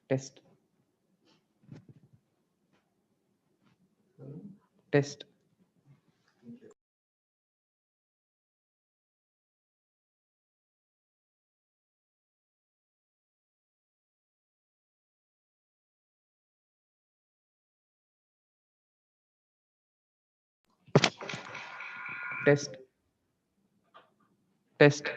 Test. Test. Test. Test.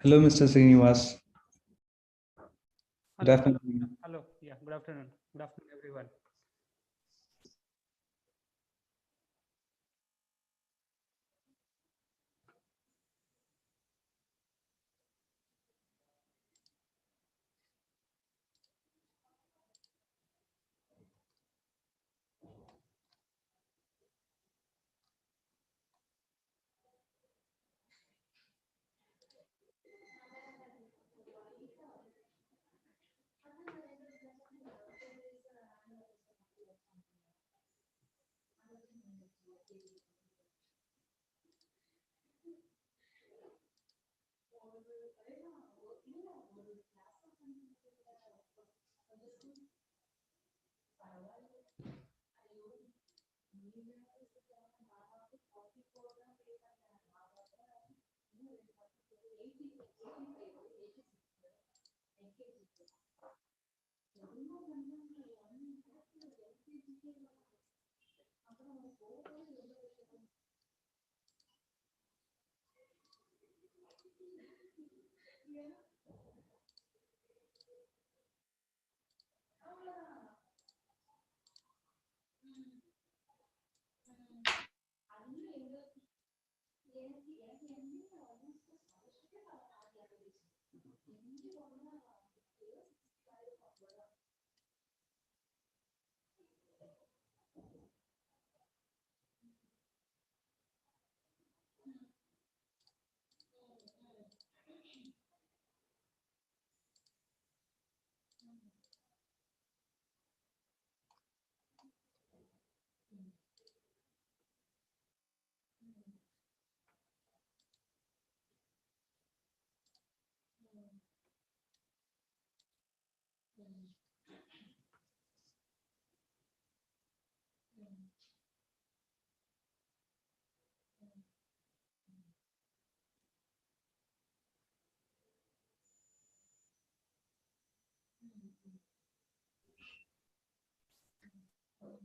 Hello, Mr. Srinivas. Good Hello. afternoon. Hello. Yeah. Good afternoon. Good afternoon, everyone.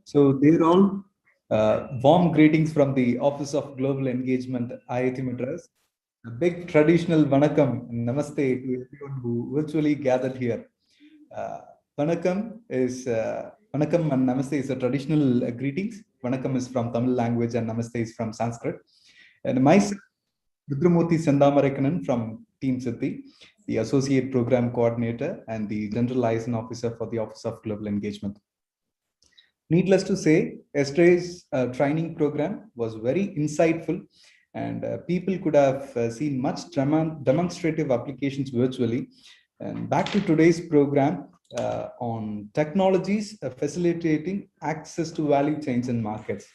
So they're all warm greetings from the Office of Global Engagement, IIT Madras. A big traditional vanakkam, namaste to everyone who virtually gathered here. Uh, vanakkam and namaste is a traditional greetings. Vanakkam is from Tamil language and namaste is from Sanskrit. And myself, Rudramurthy Sandhamarekanan from Team Siddhi, the Associate Program Coordinator and the General Liaison Officer for the Office of Global Engagement. Needless to say, yesterday's training program was very insightful, and people could have seen much demonstrative applications virtually. And back to today's program on technologies facilitating access to value chains and markets.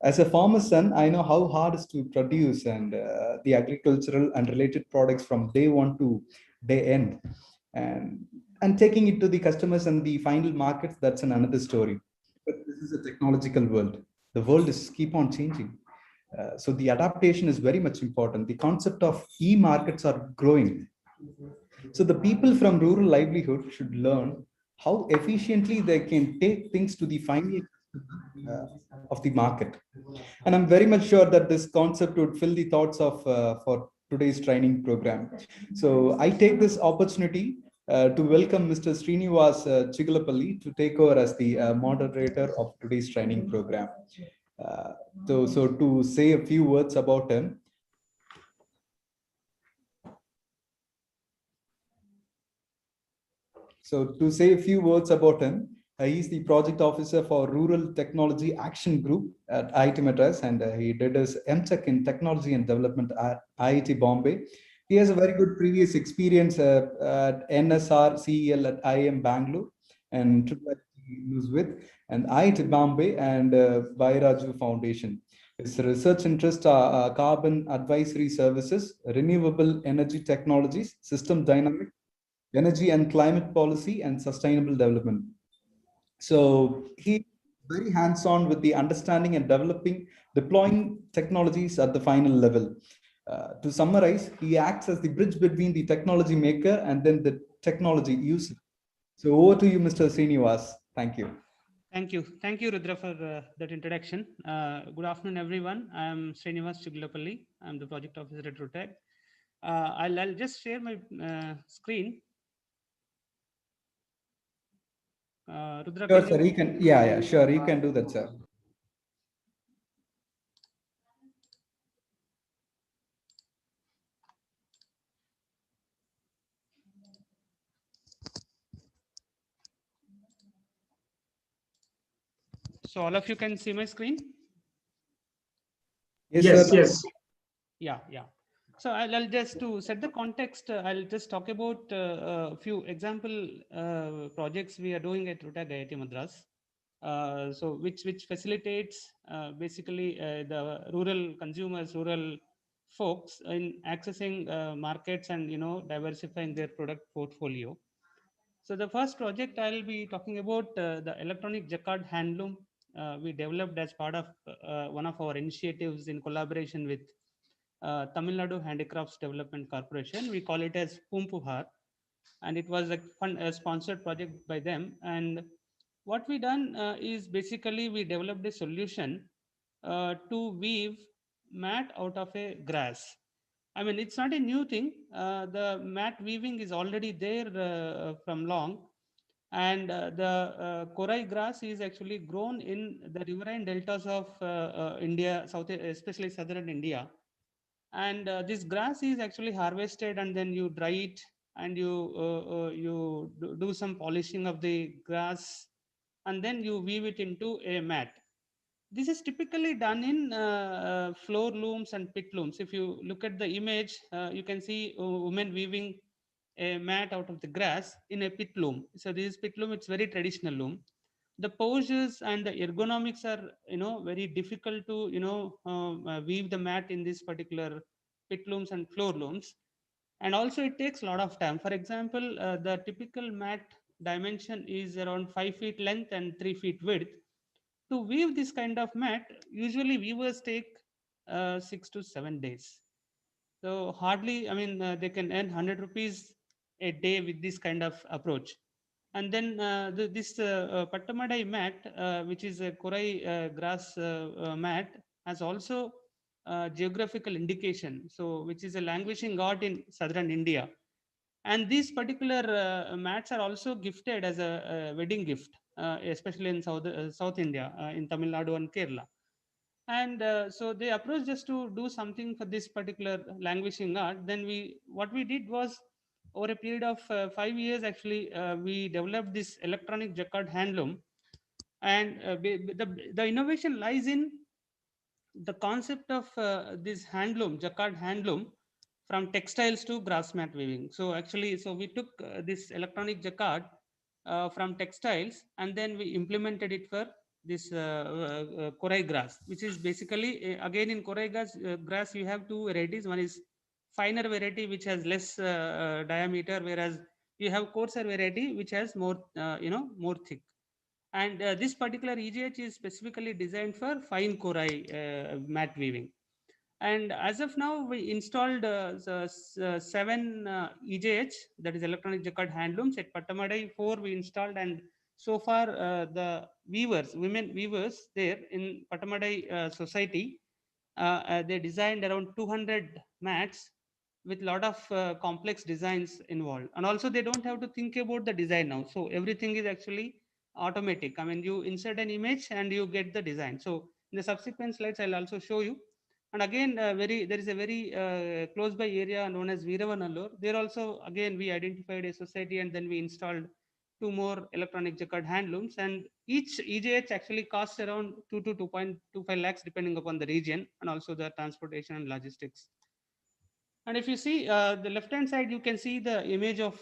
As a farmer's son, I know how hard it is to produce and the agricultural and related products from day one to day end. And, and taking it to the customers and the final markets, that's another story. But this is a technological world. The world is keep on changing. So the adaptation is very much important. The concept of e-markets are growing. So the people from rural livelihood should learn how efficiently they can take things to the final of the market. And I'm very much sure that this concept would fill the thoughts of for today's training program. So I take this opportunity to welcome Mr. Srinivas Chigalapalli to take over as the moderator of today's training program. Uh, so to say a few words about him, So to say a few words about him, he's the project officer for Rural Technology Action Group at IIT Madras, and he did his MTech in Technology and Development at IIT Bombay. He has a very good previous experience at NSR CEL at IIM Bangalore and IIT with and IIT Bombay and Vairaju Foundation. His research interests are carbon advisory services, renewable energy technologies, system dynamics, energy and climate policy, and sustainable development. So he very hands-on with the understanding and deploying technologies at the final level. To summarize, he acts as the bridge between the technology maker and then the technology user. So over to you, Mr. Srinivas. Thank you. Thank you. Thank you, Rudra, for that introduction. Good afternoon, everyone. I'm Srinivas Chigalapalli. I'm the project officer at RUTEC. I'll just share my screen. Rudra, Sure, sir. You can, yeah, sure. You can do that, sir. So all of you can see my screen? Yes, sir. Yes. Yeah. So I'll just to set the context, I'll just talk about a few example projects we are doing at RUTEC IIT Madras. So which facilitates basically the rural consumers, rural folks in accessing markets and diversifying their product portfolio. So the first project I'll be talking about the electronic jacquard handloom we developed as part of one of our initiatives in collaboration with Tamil Nadu Handicrafts Development Corporation. We call it as Pumpuhar, and it was a sponsored project by them. And what we done is basically we developed a solution to weave mat out of a grass. I mean, it's not a new thing. The mat weaving is already there from long, and the korai grass is actually grown in the riverine deltas of India, especially southern India. And this grass is actually harvested, and then you dry it, and you do some polishing of the grass, and then you weave it into a mat. This is typically done in floor looms and pit looms. If you look at the image, you can see women weaving a mat out of the grass in a pit loom. So this pit loom, it's very traditional loom. The poses and the ergonomics are, very difficult to, weave the mat in this particular pit looms and floor looms. And also it takes a lot of time. For example, the typical mat dimension is around 5 feet length and 3 feet width. To weave this kind of mat, usually weavers take 6 to 7 days. So hardly, I mean, they can earn 100 rupees a day with this kind of approach. And then this Pattamadai mat, which is a Korai grass mat, has also geographical indication. So, which is a languishing god in southern India. And these particular mats are also gifted as a wedding gift, especially in South India, in Tamil Nadu and Kerala. And so they approached us to do something for this particular languishing art. Then what we did was, over a period of 5 years, actually, we developed this electronic jacquard handloom. And the innovation lies in the concept of this handloom, jacquard handloom, from textiles to grass mat weaving. So actually, so we took this electronic jacquard from textiles, and then we implemented it for this korai grass, which is basically, again, in korai grass, you have two varieties. One is finer variety, which has less diameter, whereas you have coarser variety, which has more, more thick. And this particular EGH is specifically designed for fine korai mat weaving. And as of now, we installed 7 EJH, that is electronic jacquard handlooms at Pattamadai. 4 we installed, and so far the weavers, women weavers there in Pattamadai society, they designed around 200 mats with a lot of complex designs involved. And also they don't have to think about the design now. So everything is actually automatic. I mean, you insert an image and you get the design. So in the subsequent slides, I'll also show you. And again, there is a very close by area known as Veeravanallur. There also, again, we identified a society, and then we installed 2 more electronic jacquard handlooms. And each EJH actually costs around 2 to 2.25 lakhs, depending upon the region and also the transportation and logistics. And if you see the left-hand side, you can see the image of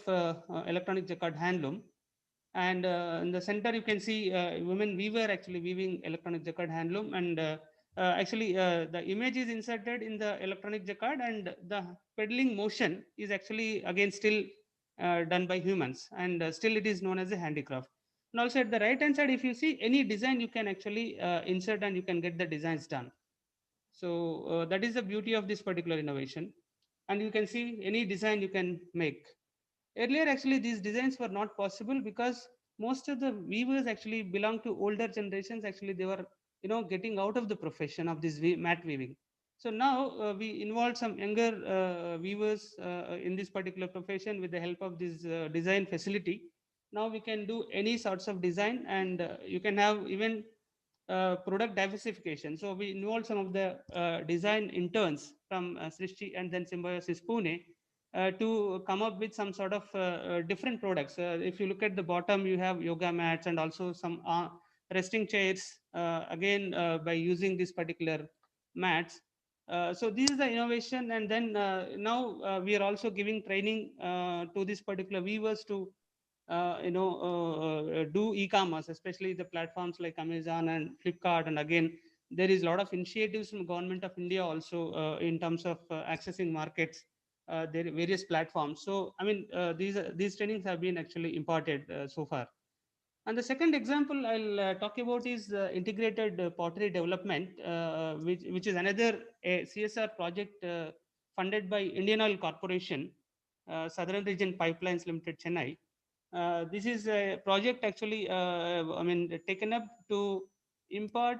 electronic jacquard handloom. And in the center, you can see women weaver actually weaving electronic jacquard handloom. And actually, the image is inserted in the electronic jacquard, and the pedaling motion is actually, again, still done by humans. And still it is known as a handicraft. And also at the right-hand side, if you see any design, you can actually insert and you can get the designs done. So that is the beauty of this particular innovation. And you can see any design you can make. Earlier, actually, these designs were not possible because most of the weavers actually belong to older generations. Actually, they were, getting out of the profession of this mat weaving. So now we involved some younger weavers in this particular profession with the help of this design facility. Now we can do any sorts of design, and you can have even product diversification. So we involved some of the design interns from Srishti and then Symbiosis Pune to come up with some sort of different products. If you look at the bottom, you have yoga mats and also some resting chairs, again, by using this particular mats. So this is the innovation. And then now we are also giving training to this particular weavers to do e-commerce, especially the platforms like Amazon and Flipkart. And again, there is a lot of initiatives from government of India also in terms of accessing markets their various platforms. So I mean, these trainings have been actually imparted so far. And the second example I'll talk about is integrated pottery development, which is another CSR project funded by Indian Oil Corporation, Southern Region Pipelines Limited, Chennai. This is a project actually, I mean, taken up to impart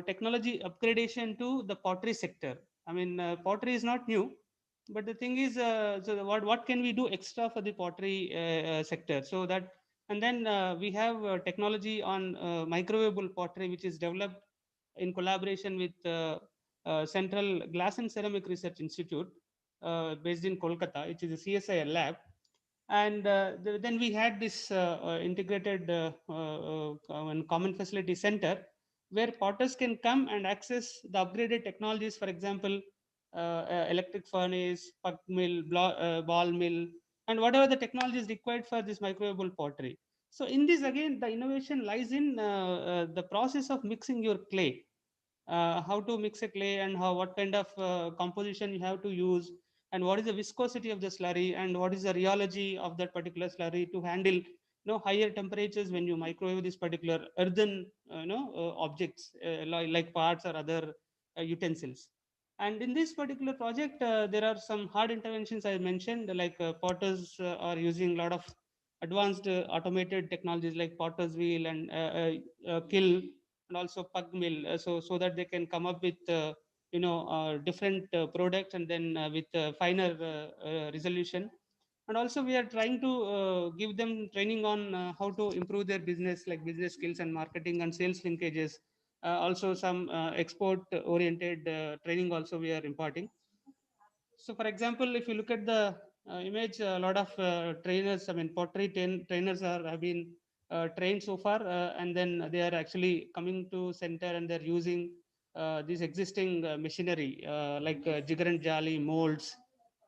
technology upgradation to the pottery sector. I mean, pottery is not new, but the thing is, so what can we do extra for the pottery sector? So that, and then we have technology on microwavable pottery, which is developed in collaboration with Central Glass and Ceramic Research Institute, based in Kolkata, which is a CSIR lab. And then we had this integrated common facility center, where potters can come and access the upgraded technologies, for example, electric furnace, puck mill, ball mill, and whatever the technology is required for this microwavable pottery. So in this, again, the innovation lies in the process of mixing your clay, how to mix a clay, and how, what kind of composition you have to use, and what is the viscosity of the slurry, and what is the rheology of that particular slurry to handle higher temperatures when you microwave this particular earthen objects, like parts or other utensils. And in this particular project, there are some hard interventions I mentioned, like potters are using a lot of advanced automated technologies like potter's wheel and kiln, and also pug mill, so that they can come up with different products, and then with finer resolution. And also we are trying to give them training on how to improve their business, like business skills and marketing and sales linkages. Also some export oriented training also we are imparting. So, for example, if you look at the image, a lot of trainers, I mean, pottery trainers have been trained so far, and then they are actually coming to center, and they're using this existing machinery, like jigger and jolly molds,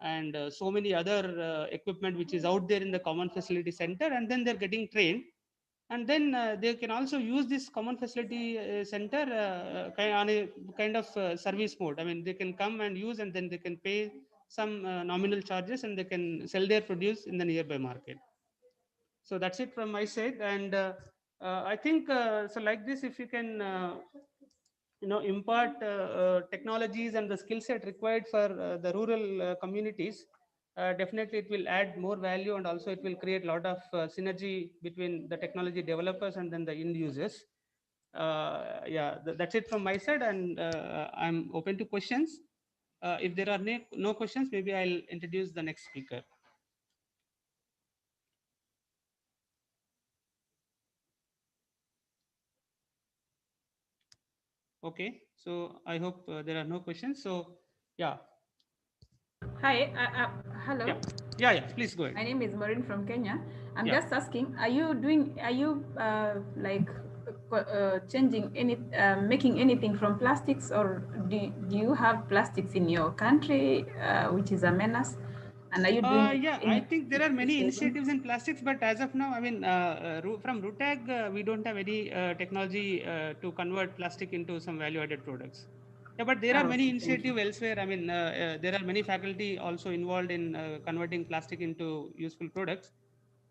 and so many other equipment which is out there in the common facility center, and then they're getting trained. And then they can also use this common facility center on a kind of service mode. I mean, they can come and use, and then they can pay some nominal charges, and they can sell their produce in the nearby market. So that's it from my side. And I think so, like this, if you can impart technologies and the skill set required for the rural communities, definitely it will add more value, and also it will create a lot of synergy between the technology developers and then the end users. Yeah, that's it from my side, and I'm open to questions. If there are no questions, maybe I'll introduce the next speaker. Okay, so I hope there are no questions. So yeah. Hi, hello. Yeah, please go ahead. My name is Maureen from Kenya. I'm Yeah. just asking, are you like changing making anything from plastics, or do you have plastics in your country, which is a menace? And are you doing Yeah, I think there are many saving? initiatives in plastics, but as of now, I mean, from RUTAG, we don't have any technology to convert plastic into some value-added products. Yeah, but there are many Okay, thank you. initiatives elsewhere. I mean, there are many faculty also involved in converting plastic into useful products.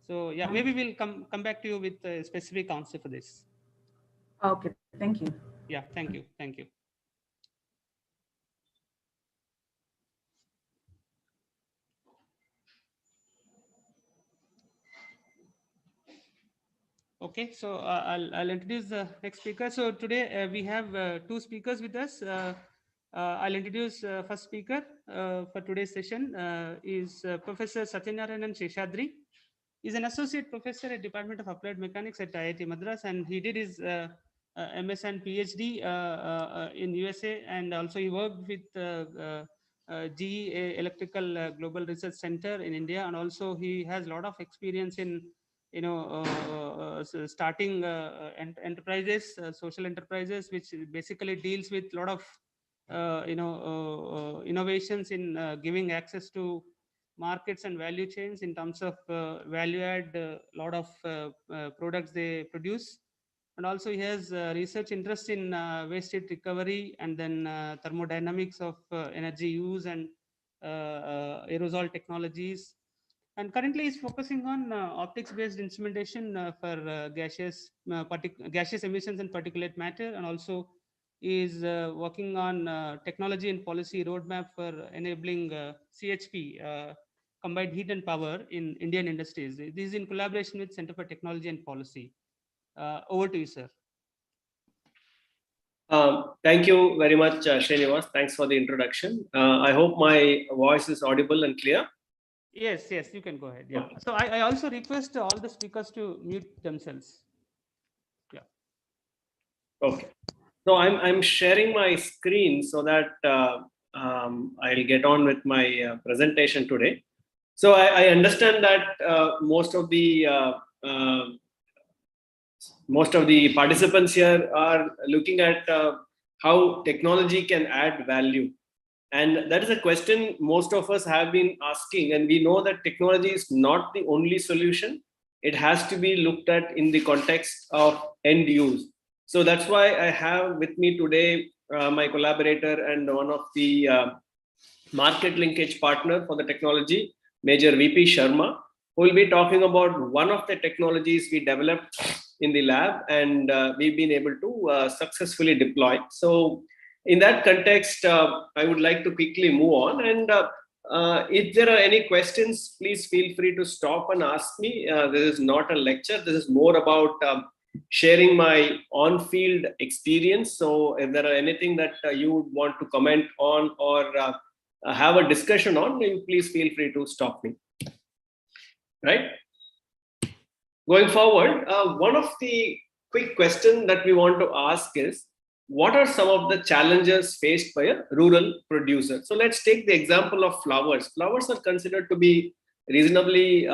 So yeah, maybe we'll come back to you with a specific answer for this. Okay, thank you. Yeah, thank you, thank you. Okay, so I'll introduce the next speaker. So today we have two speakers with us. I'll introduce first speaker for today's session is Professor Satyanarayanan Sheshadri. He's an associate professor at Department of Applied Mechanics at IIT Madras, and he did his MS and PhD in USA, and also he worked with GE Electrical Global Research Center in India, and also he has a lot of experience in starting enterprises, social enterprises, which basically deals with a lot of innovations in giving access to markets and value chains in terms of value add a lot of products they produce. And also he has research interest in waste heat recovery, and then thermodynamics of energy use, and aerosol technologies, and currently is focusing on optics-based instrumentation for gaseous emissions and particulate matter, and also is working on technology and policy roadmap for enabling CHP, combined heat and power, in Indian industries. This is in collaboration with Center for Technology and Policy. Over to you, sir. Thank you very much, Srinivas. Thanks for the introduction. I hope my voice is audible and clear. Yes, you can go ahead. Yeah. So I also request all the speakers to mute themselves. Yeah. Okay. So I'm sharing my screen so that I'll get on with my presentation today. So I understand that most of the participants here are looking at how technology can add value. And that is a question most of us have been asking. And we know that technology is not the only solution. It has to be looked at in the context of end use. So that's why I have with me today my collaborator and one of the market linkage partner for the technology, Major VP Sharma, who will be talking about one of the technologies we developed in the lab and we've been able to successfully deploy. So in that context, I would like to quickly move on. And if there are any questions, please feel free to stop and ask me. This is not a lecture. This is more about sharing my on-field experience. So if there are anything that you would want to comment on or have a discussion on, then please feel free to stop me. Right? Going forward, one of the quick questions that we want to ask is, what are some of the challenges faced by a rural producer? So let's take the example of flowers. Flowers are considered to be reasonably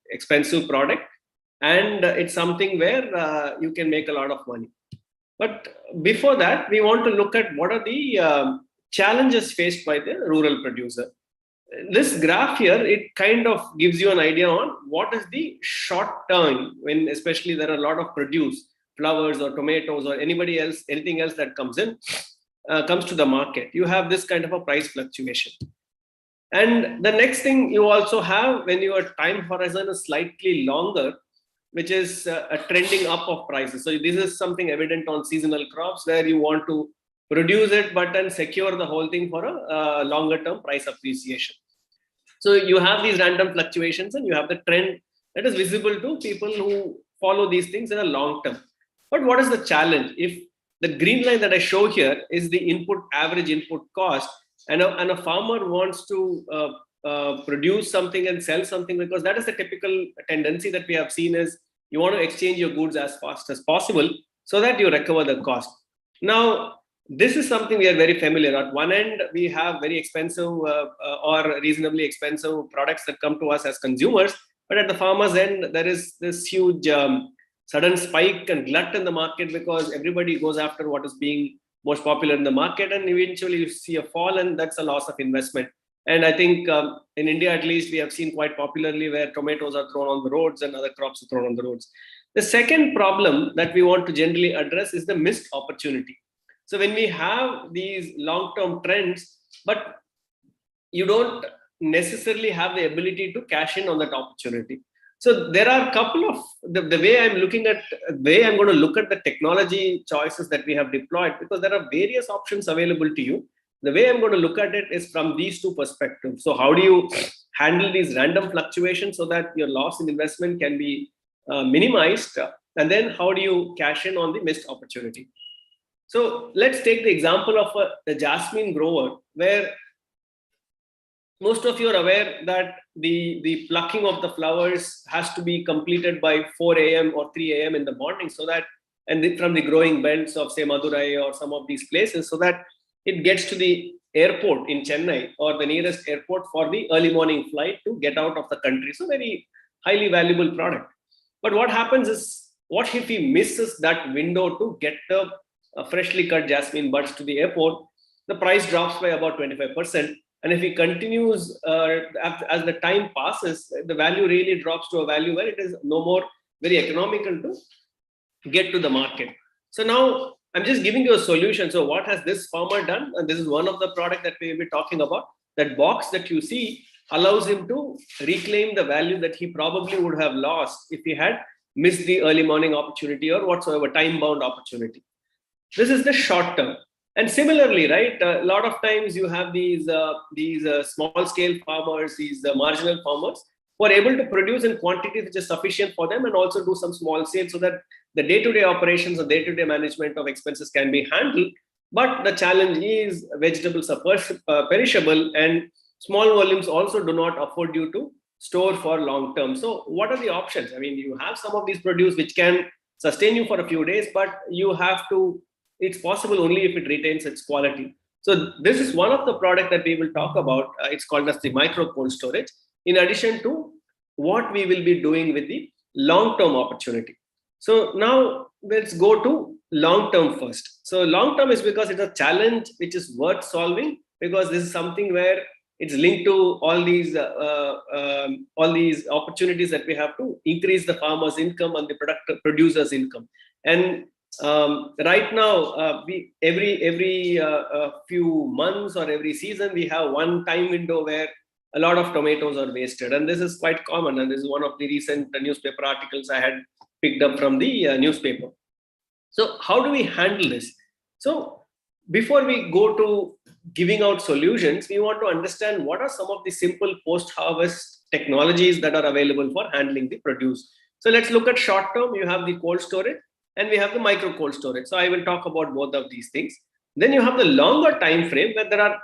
expensive product, and it's something where you can make a lot of money. But before that, we want to look at what are the challenges faced by the rural producer. This graph here, it kind of gives you an idea on what is the short term, when especially there are a lot of produce, flowers or tomatoes or anything else that comes to the market. You have this kind of a price fluctuation. And the next thing you also have, when your time horizon is slightly longer, which is a trending up of prices. So this is something evident on seasonal crops where you want to produce it, but then secure the whole thing for a longer term price appreciation. So you have these random fluctuations and you have the trend that is visible to people who follow these things in a long term. But what is the challenge? If the green line that I show here is the average input cost, and a farmer wants to produce something and sell something, because that is the typical tendency that we have seen is you want to exchange your goods as fast as possible so that you recover the cost. Now, this is something we are very familiar. At one end, we have very expensive or reasonably expensive products that come to us as consumers. But at the farmer's end, there is this huge sudden spike and glut in the market because everybody goes after what is being most popular in the market. And eventually you see a fall, and that's a loss of investment. And I think in India, at least, we have seen quite popularly where tomatoes are thrown on the roads and other crops are thrown on the roads. The second problem that we want to generally address is the missed opportunity. So when we have these long-term trends, but you don't necessarily have the ability to cash in on that opportunity. So there are a couple of the way I'm going to look at the technology choices that we have deployed, because there are various options available to you. The way I'm going to look at it is from these two perspectives. So how do you handle these random fluctuations so that your loss in investment can be minimized? And then how do you cash in on the missed opportunity? So let's take the example of the jasmine grower, where most of you are aware that the plucking of the flowers has to be completed by 4 a.m. or 3 a.m. in the morning, so that, and from the growing belts of say Madurai or some of these places, so that it gets to the airport in Chennai or the nearest airport for the early morning flight to get out of the country. So very highly valuable product. But what happens is, what if he misses that window to get the freshly cut jasmine buds to the airport? The price drops by about 25%. And if he continues, as the time passes, the value really drops to a value where it is no more very economical to get to the market. So now I'm just giving you a solution. So what has this farmer done? And this is one of the product that we will be talking about. That box that you see allows him to reclaim the value that he probably would have lost if he had missed the early morning opportunity or whatsoever time-bound opportunity. This is the short term. And similarly, right, a lot of times you have these small-scale farmers, these marginal farmers, who are able to produce in quantities which is sufficient for them and also do some small sales so that the day-to-day operations or day-to-day management of expenses can be handled. But the challenge is vegetables are perishable, and small volumes also do not afford you to store for long term. So what are the options? I mean, you have some of these produce which can sustain you for a few days, but you have to, it's possible only if it retains its quality. So this is one of the products that we will talk about. It's called as the micro cold storage, in addition to what we will be doing with the long-term opportunity. So now let's go to long-term first. So long-term is because it's a challenge which is worth solving, because this is something where it's linked to all these opportunities that we have to increase the farmer's income and the producer's income. And right now, we every few months or every season, we have one time window where a lot of tomatoes are wasted, and this is quite common. And this is one of the recent newspaper articles I had picked up from the newspaper. So how do we handle this? So before we go to giving out solutions, we want to understand what are some of the simple post-harvest technologies that are available for handling the produce. So let's look at short term. You have the cold storage and we have the micro cold storage. So I will talk about both of these things. Then you have the longer time frame, where there are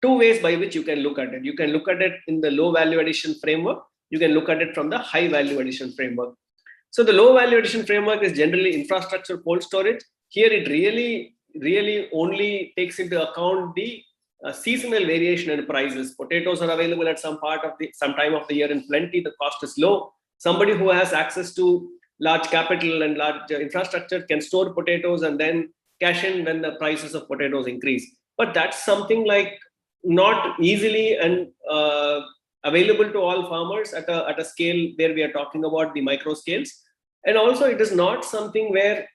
two ways by which you can look at it. You can look at it in the low value addition framework. You can look at it from the high value addition framework. So the low value addition framework is generally infrastructure cold storage. Here it really only takes into account the seasonal variation in prices. Potatoes are available at some time of the year in plenty. The cost is low. Somebody who has access to large capital and large infrastructure can store potatoes and then cash in when the prices of potatoes increase. But that's something like not easily and available to all farmers at a scale where we are talking about the micro scales. And also it is not something where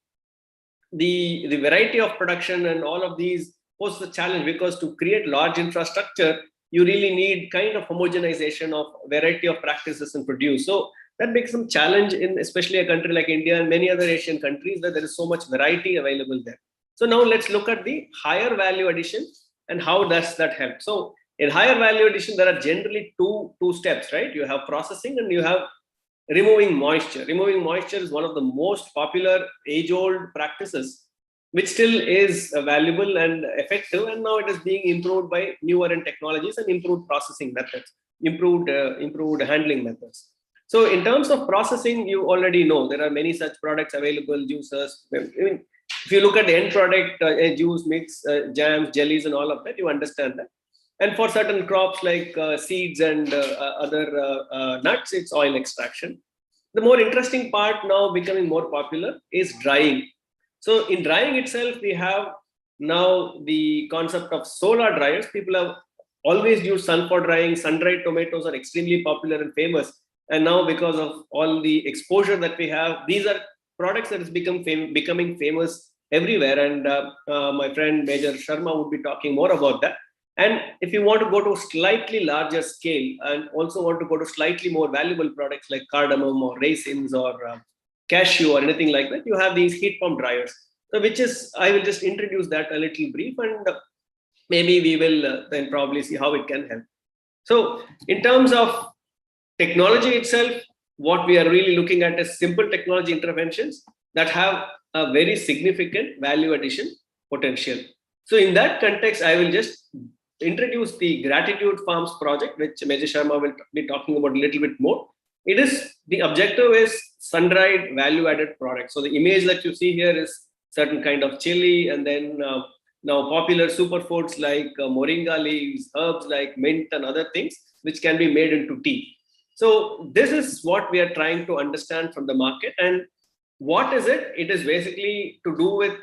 the variety of production and all of these pose the challenge, because to create large infrastructure, you really need kind of homogenization of variety of practices and produce. So that makes some challenge in especially a country like India and many other Asian countries where there is so much variety available there. So now let's look at the higher value addition and how does that help. So in higher value addition, there are generally two steps, right? You have processing and you have removing moisture. Removing moisture is one of the most popular age-old practices, which still is valuable and effective. And now it is being improved by newer and technologies and improved processing methods, improved handling methods. So in terms of processing, you already know there are many such products available, juices. I mean, if you look at the end product, juice, mix, jams, jellies, and all of that, you understand that. And for certain crops like seeds and other nuts, it's oil extraction. The more interesting part now becoming more popular is drying. So in drying itself, we have now the concept of solar dryers. People have always used sun for drying. Sun-dried tomatoes are extremely popular and famous. And now because of all the exposure that we have, these are products that is becoming famous everywhere. And my friend Major Sharma would be talking more about that. And if you want to go to slightly larger scale and also want to go to slightly more valuable products like cardamom or raisins or cashew or anything like that, you have these heat pump dryers. So I will just introduce that a little brief, and maybe we will then probably see how it can help. So in terms of technology itself, what we are really looking at is simple technology interventions that have a very significant value addition potential. So in that context, I will just introduce the Gratitude Farms project, which Major Sharma will be talking about a little bit more. The objective is sun-dried value-added products. So the image that you see here is certain kind of chili, and then now popular superfoods like moringa leaves, herbs like mint and other things, which can be made into tea. So this is what we are trying to understand from the market. And what is it? It is basically to do with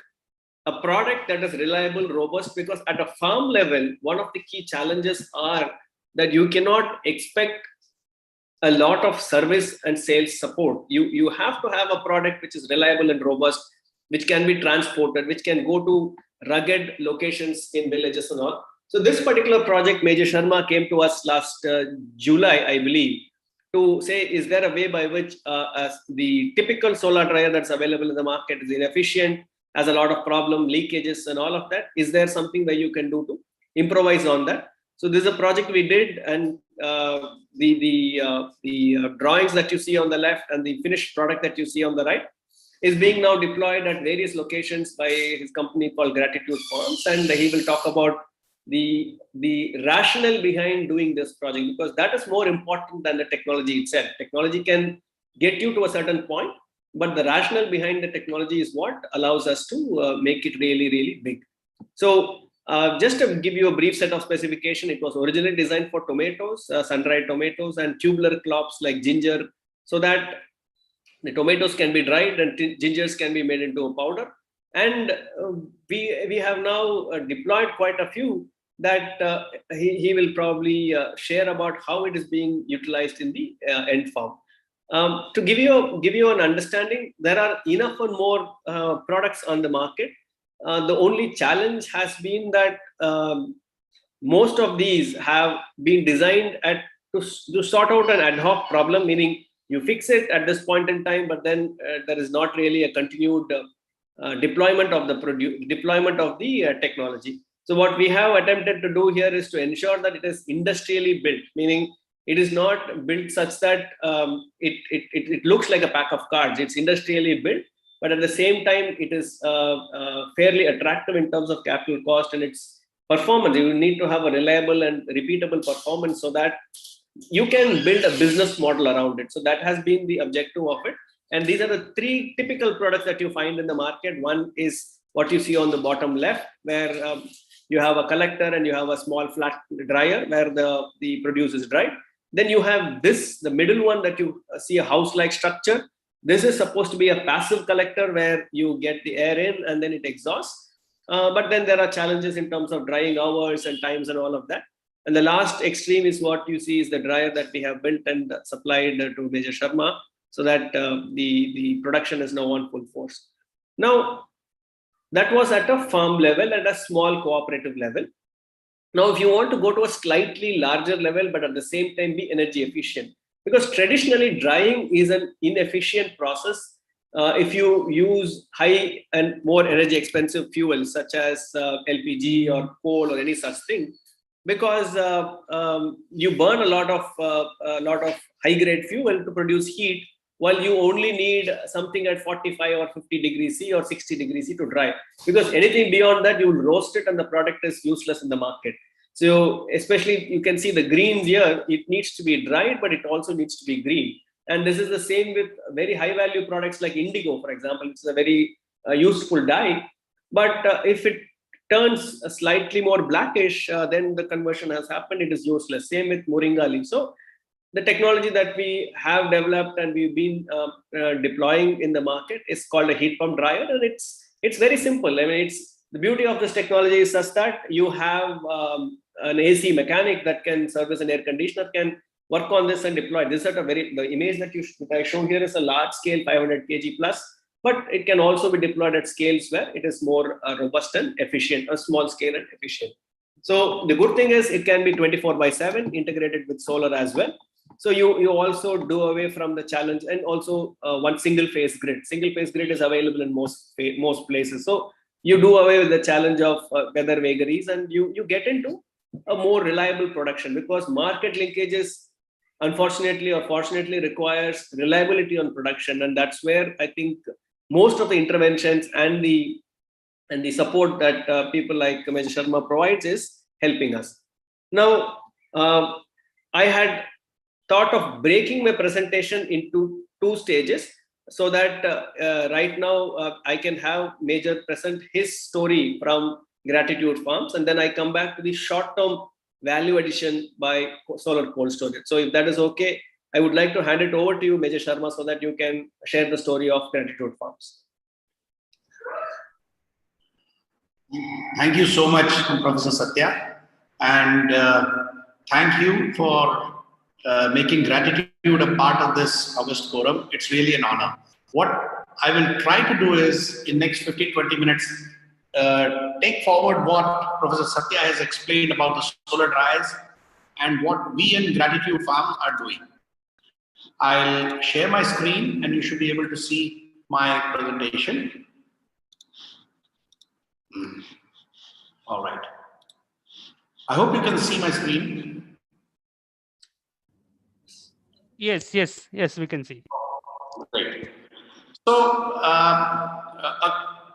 a product that is reliable, robust, because at a farm level, one of the key challenges are that you cannot expect a lot of service and sales support. You have to have a product which is reliable and robust. which can be transported, which can go to rugged locations in villages and all. So this particular project, Major Sharma came to us last July, I believe, to say, is there a way by which the typical solar dryer that's available in the market is inefficient, has a lot of problem, leakages and all of that? Is there something that you can do to improvise on that? So this is a project we did, and the drawings that you see on the left and the finished product that you see on the right is being now deployed at various locations by his company called Gratitude Farms, and he will talk about the rationale behind doing this project, because that is more important than the technology itself. Technology can get you to a certain point, but the rationale behind the technology is what allows us to make it really, really big. So just to give you a brief set of specification, it was originally designed for tomatoes, sun-dried tomatoes, and tubular crops like ginger, so that the tomatoes can be dried and gingers can be made into a powder. And we have now deployed quite a few that he will probably share about how it is being utilized in the end farm. To give you an understanding, there are enough and more products on the market. The only challenge has been that most of these have been designed to sort out an ad hoc problem, meaning you fix it at this point in time, but then there is not really a continued deployment of the technology. So what we have attempted to do here is to ensure that it is industrially built, meaning it is not built such that it looks like a pack of cards. It's industrially built, but at the same time, it is fairly attractive in terms of capital cost and its performance. You need to have a reliable and repeatable performance so that you can build a business model around it. So that has been the objective of it. And these are the three typical products that you find in the market. One is what you see on the bottom left, where you have a collector and you have a small flat dryer where the produce is dried. Then you have this, the middle one that you see a house-like structure. This is supposed to be a passive collector where you get the air in and then it exhausts. But then there are challenges in terms of drying hours and times and all of that. And the last extreme is what you see is the dryer that we have built and supplied to Major Sharma, so that the production is now on full force. Now, that was at a farm level and a small cooperative level. Now, if you want to go to a slightly larger level, but at the same time be energy efficient, because traditionally drying is an inefficient process if you use high and more energy expensive fuels such as LPG or coal or any such thing, because you burn a lot of high grade fuel to produce heat, while you only need something at 45 or 50 degrees C or 60 degrees C to dry, because anything beyond that you will roast it and the product is useless in the market. So especially you can see the greens here, it needs to be dried, but it also needs to be green. And this is the same with very high value products like indigo, for example. It's a very useful dye, but if it turns slightly more blackish, then the conversion has happened, it is useless. Same with moringa leaf. So the technology that we have developed and we've been deploying in the market is called a heat pump dryer, and it's very simple. I mean, the beauty of this technology is such that you have an AC mechanic that can service an air conditioner, can work on this and deploy. This is the image that I show here is a large scale 500 kg plus, but it can also be deployed at scales where it is more robust and efficient, a small scale and efficient. So the good thing is it can be 24/7 integrated with solar as well. So you also do away from the challenge, and also one single phase grid. Single phase grid is available in most places. So you do away with the challenge of weather vagaries, and you get into a more reliable production, because market linkages, unfortunately or fortunately, requires reliability on production, and that's where I think most of the interventions and the support that people like Major Sharma provides is helping us. Now, I had thought of breaking my presentation into two stages, so that right now I can have Major present his story from Gratitude Farms, and then I come back to the short-term value addition by solar cold storage. So if that is okay, I would like to hand it over to you, Major Sharma, so that you can share the story of Gratitude Farms. Thank you so much, Professor Satya, and thank you for making gratitude a part of this August forum. It's really an honor. What I will try to do is in next 15-20 minutes, take forward what Professor Satya has explained about the solar dryers and what we in Gratitude Farm are doing. I'll share my screen and you should be able to see my presentation. All right. I hope you can see my screen. Yes, we can see. Great. So, a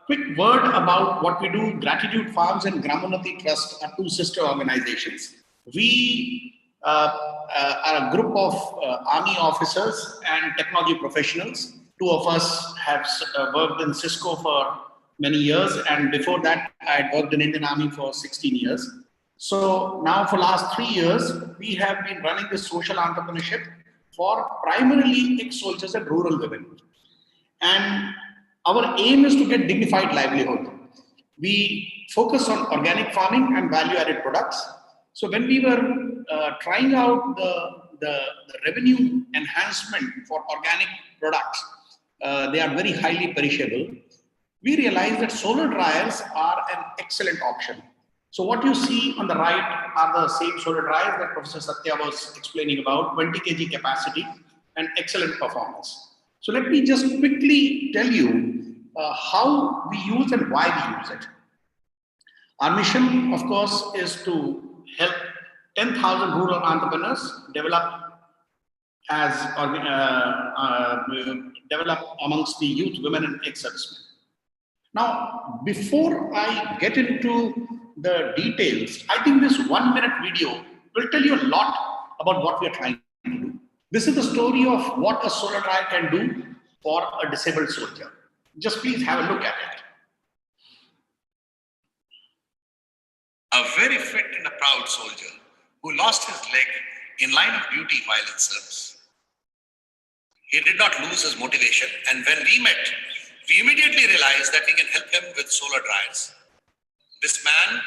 quick word about what we do. Gratitude Farms and Gramonati Trust are two sister organizations. We are a group of army officers and technology professionals. Two of us have worked in Cisco for many years, and before that, I had worked in Indian Army for 16 years. So now for last 3 years, we have been running this social entrepreneurship for primarily ex-soldiers and rural women. And our aim is to get dignified livelihood. We focus on organic farming and value-added products. So when we were trying out the revenue enhancement for organic products, they are very highly perishable. We realized that solar dryers are an excellent option. So what you see on the right are the same solar dryers that Professor Satya was explaining about, 20 kg capacity and excellent performance. So let me just quickly tell you how we use and why we use it. Our mission, of course, is to help 10,000 rural entrepreneurs develop amongst the youth, women, and ex-servicemen. Now, before I get into the details, I think this 1 minute video will tell you a lot about what we are trying to do. This is the story of what a solar dryer can do for a disabled soldier. Just please have a look at it. A very fit and a proud soldier who lost his leg in line of duty while in service. He did not lose his motivation, and when we met, we immediately realized that we can help him with solar dryers. This man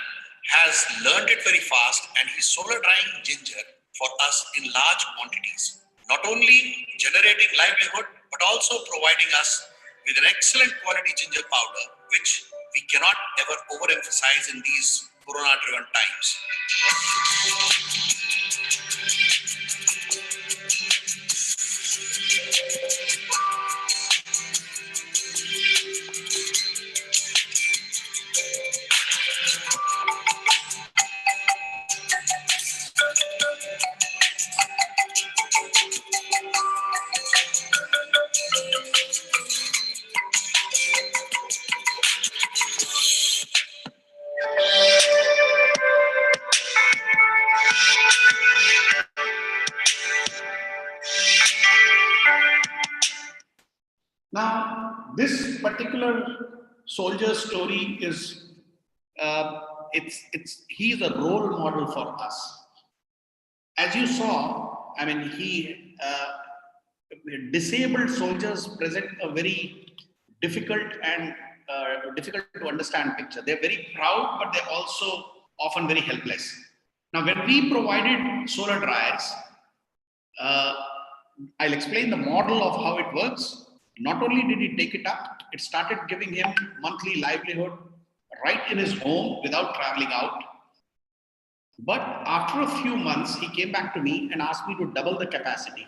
has learned it very fast, and he's solar drying ginger for us in large quantities, not only generating livelihood, but also providing us with an excellent quality ginger powder, which we cannot ever overemphasize in these corona-driven times. Now, this particular soldier story is, he's a role model for us. As you saw, I mean, disabled soldiers present a very difficult and difficult to understand picture. They're very proud, but they're also often very helpless. Now, when we provided solar dryers, I'll explain the model of how it works. Not only did he take it up, it started giving him monthly livelihood right in his home without traveling out. But after a few months, he came back to me and asked me to double the capacity.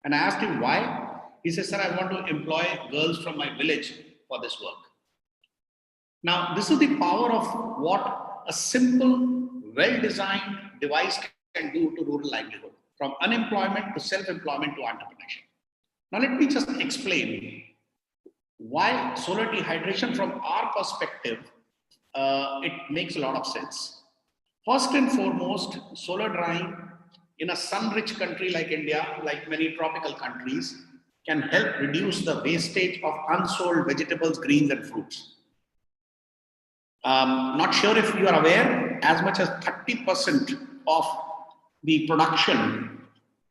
And I asked him why. He said, "Sir, I want to employ girls from my village for this work." Now, this is the power of what a simple, well-designed device can do to rural livelihood, from unemployment to self-employment to entrepreneurship. Now, let me just explain why solar dehydration from our perspective, it makes a lot of sense. First and foremost, solar drying in a sun-rich country like India, like many tropical countries, can help reduce the wastage of unsold vegetables, greens, and fruits. Not sure if you are aware, as much as 30% of the production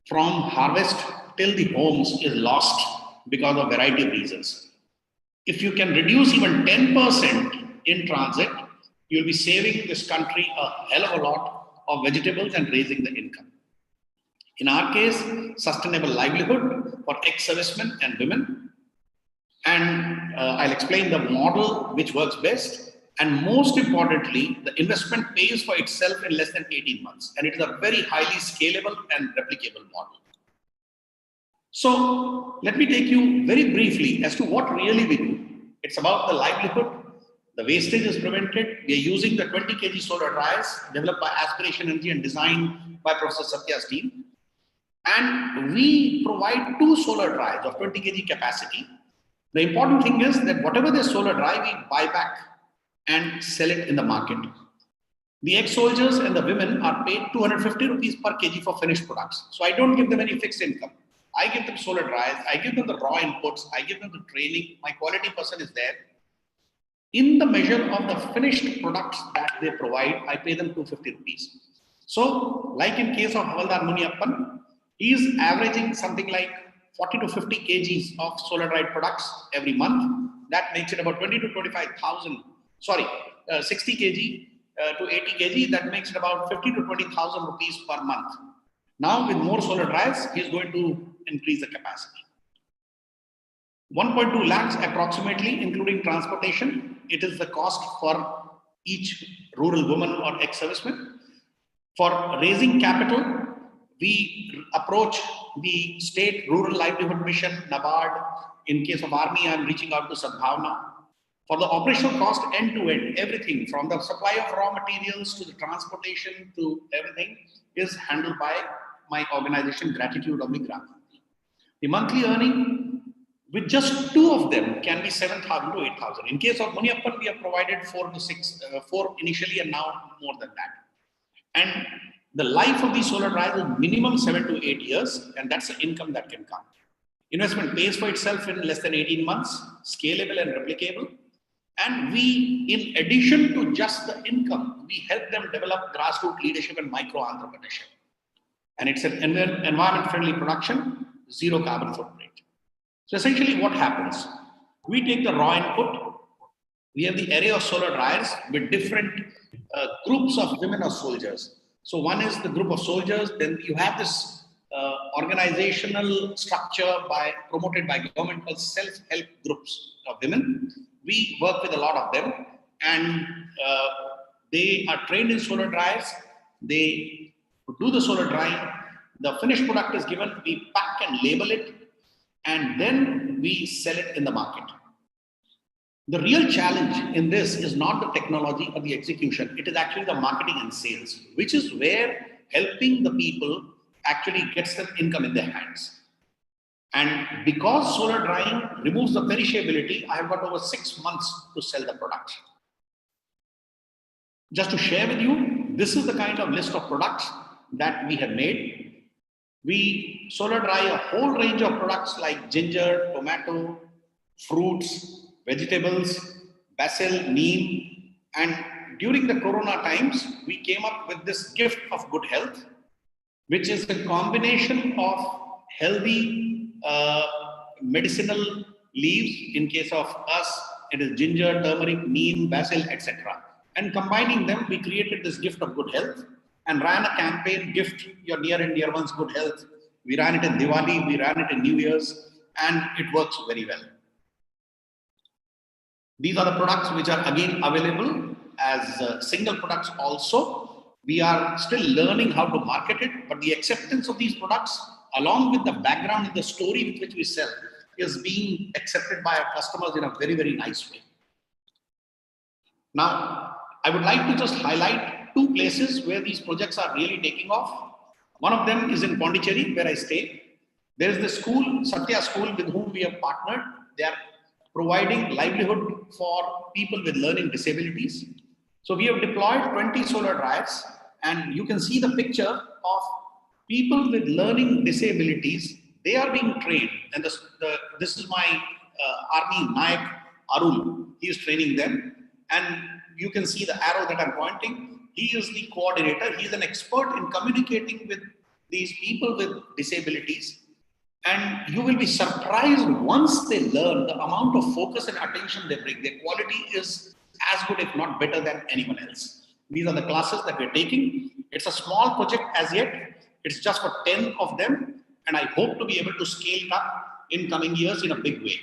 from harvest till the homes is lost because of a variety of reasons. If you can reduce even 10% in transit, you'll be saving this country a hell of a lot of vegetables and raising the income. In our case, sustainable livelihood for ex-servicemen and women. And I'll explain the model which works best. And most importantly, the investment pays for itself in less than 18 months. And it is a very highly scalable and replicable model. So let me take you very briefly as to what really we do. It's about the livelihood. The wastage is prevented. We are using the 20 kg solar dryers developed by Aspiration Energy and designed by Professor Satya's team. And we provide 2 solar dryers of 20 kg capacity. The important thing is that whatever the solar dry, we buy back and sell it in the market. The ex-soldiers and the women are paid 250 rupees per kg for finished products. So I don't give them any fixed income. I give them solar dryers, I give them the raw inputs, I give them the training, my quality person is there. In the measure of the finished products that they provide, I pay them 250 rupees. So, like in case of Havaldar Muniappan, he is averaging something like 40 to 50 kgs of solar dried products every month. That makes it about 20 to 25,000, 60 kg to 80 kg, that makes it about 50 to 20,000 rupees per month. Now, with more solar dryers, he is going to increase the capacity. 1.2 lakhs approximately, including transportation. It is the cost for each rural woman or ex-serviceman. For raising capital, we approach the state rural livelihood mission, NABARD. In case of army, I'm reaching out to Sadbhavna. For the operational cost, end to end, everything from the supply of raw materials to the transportation to everything is handled by my organization, Gratitude of the Gram. The monthly earning with just 2 of them can be 7,000 to 8,000. In case of Muniappan, we have provided 4 to 6, 4 initially and now more than that. And the life of these solar dryers is minimum 7 to 8 years, and that's the income that can come. Investment pays for itself in less than 18 months, scalable and replicable. And we, in addition to just the income, we help them develop grassroots leadership and micro-entrepreneurship. And it's an environment-friendly production, 0 carbon footprint. So essentially what happens? We take the raw input, we have the array of solar dryers with different groups of women or soldiers. So one is the group of soldiers, then you have this organizational structure promoted by government called self-help groups of women. We work with a lot of them, and they are trained in solar dryers. They do the solar drying. The finished product is given, we pack and label it, and then we sell it in the market. The real challenge in this is not the technology or the execution, it is actually the marketing and sales, which is where helping the people actually gets them income in their hands. And because solar drying removes the perishability, I have got over 6 months to sell the product. Just to share with you, this is the kind of list of products that we have made. We solar dry a whole range of products like ginger, tomato, fruits, vegetables, basil, neem. And during the corona times, we came up with this gift of good health, which is a combination of healthy medicinal leaves. In case of us, it is ginger, turmeric, neem, basil, etc. And combining them, we created this gift of good health and ran a campaign, gift your near and dear ones good health. We ran it in Diwali, we ran it in New Year's, and it works very well. These are the products which are again available as single products also. We are still learning how to market it, but the acceptance of these products, along with the background and the story with which we sell, is being accepted by our customers in a very, very nice way. Now, I would like to just highlight 2 places where these projects are really taking off. One of them is in Pondicherry, where I stay. There is the school, Satya School, with whom we have partnered. They are providing livelihood for people with learning disabilities. So we have deployed 20 solar dryers, and you can see the picture of people with learning disabilities. They are being trained, and this is my Army Nayak Arul. He is training them, and you can see the arrow that I'm pointing. He is the coordinator. He is an expert in communicating with these people with disabilities. And you will be surprised once they learn the amount of focus and attention they bring. Their quality is as good, if not better, than anyone else. These are the classes that we're taking. It's a small project as yet. It's just for 10 of them. And I hope to be able to scale it up in coming years in a big way.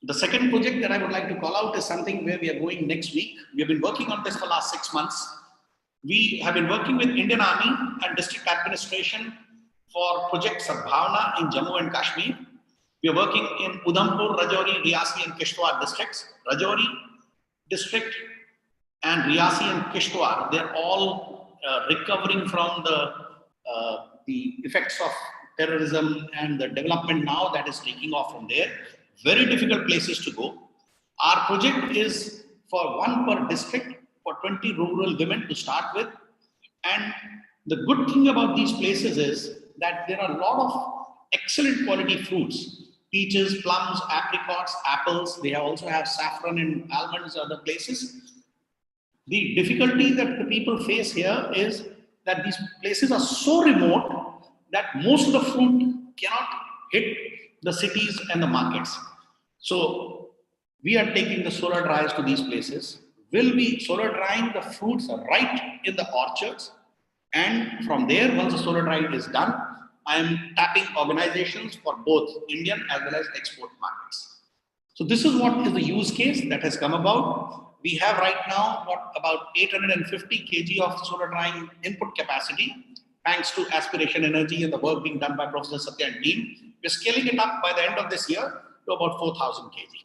The second project that I would like to call out is something where we are going next week. We have been working on this for the last 6 months. We have been working with Indian Army and District Administration for Project Sadbhavna in Jammu and Kashmir. We are working in Udhampur, Rajouri, Riyasi and Kishtwar districts. Rajouri district and Riyasi and Kishtwar, they're all recovering from the effects of terrorism and the development now that is taking off from there. Very difficult places to go. Our project is for 1 per district for 20 rural women to start with. And the good thing about these places is that there are a lot of excellent quality fruits. Peaches, plums, apricots, apples. They also have saffron and almonds, other places. The difficulty that the people face here is that these places are so remote that most of the fruit cannot hit the cities and the markets. So we are taking the solar dryers to these places. We'll be solar drying the fruits right in the orchards. And from there, once the solar drying is done, I am tapping organizations for both Indian as well as export markets. So this is what is the use case that has come about. We have right now about 850 kg of solar drying input capacity, thanks to Aspiration Energy and the work being done by Professor Satya and team. We're scaling it up by the end of this year to about 4,000 kg.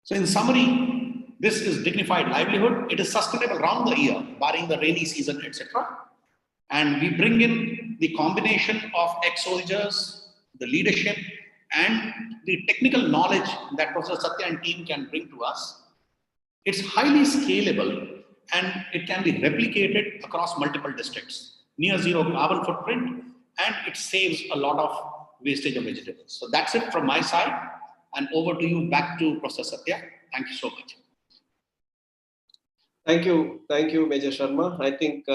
So in summary, this is dignified livelihood. It is sustainable around the year, barring the rainy season, etc. And we bring in the combination of ex-soldiers, the leadership, and the technical knowledge that Professor Satya and team can bring to us. It's highly scalable and it can be replicated across multiple districts. Near zero carbon footprint, and it saves a lot of wastage of vegetables. So that's it from my side. And over to you, back to Professor Satya. Thank you so much. Thank you, Major Sharma. I think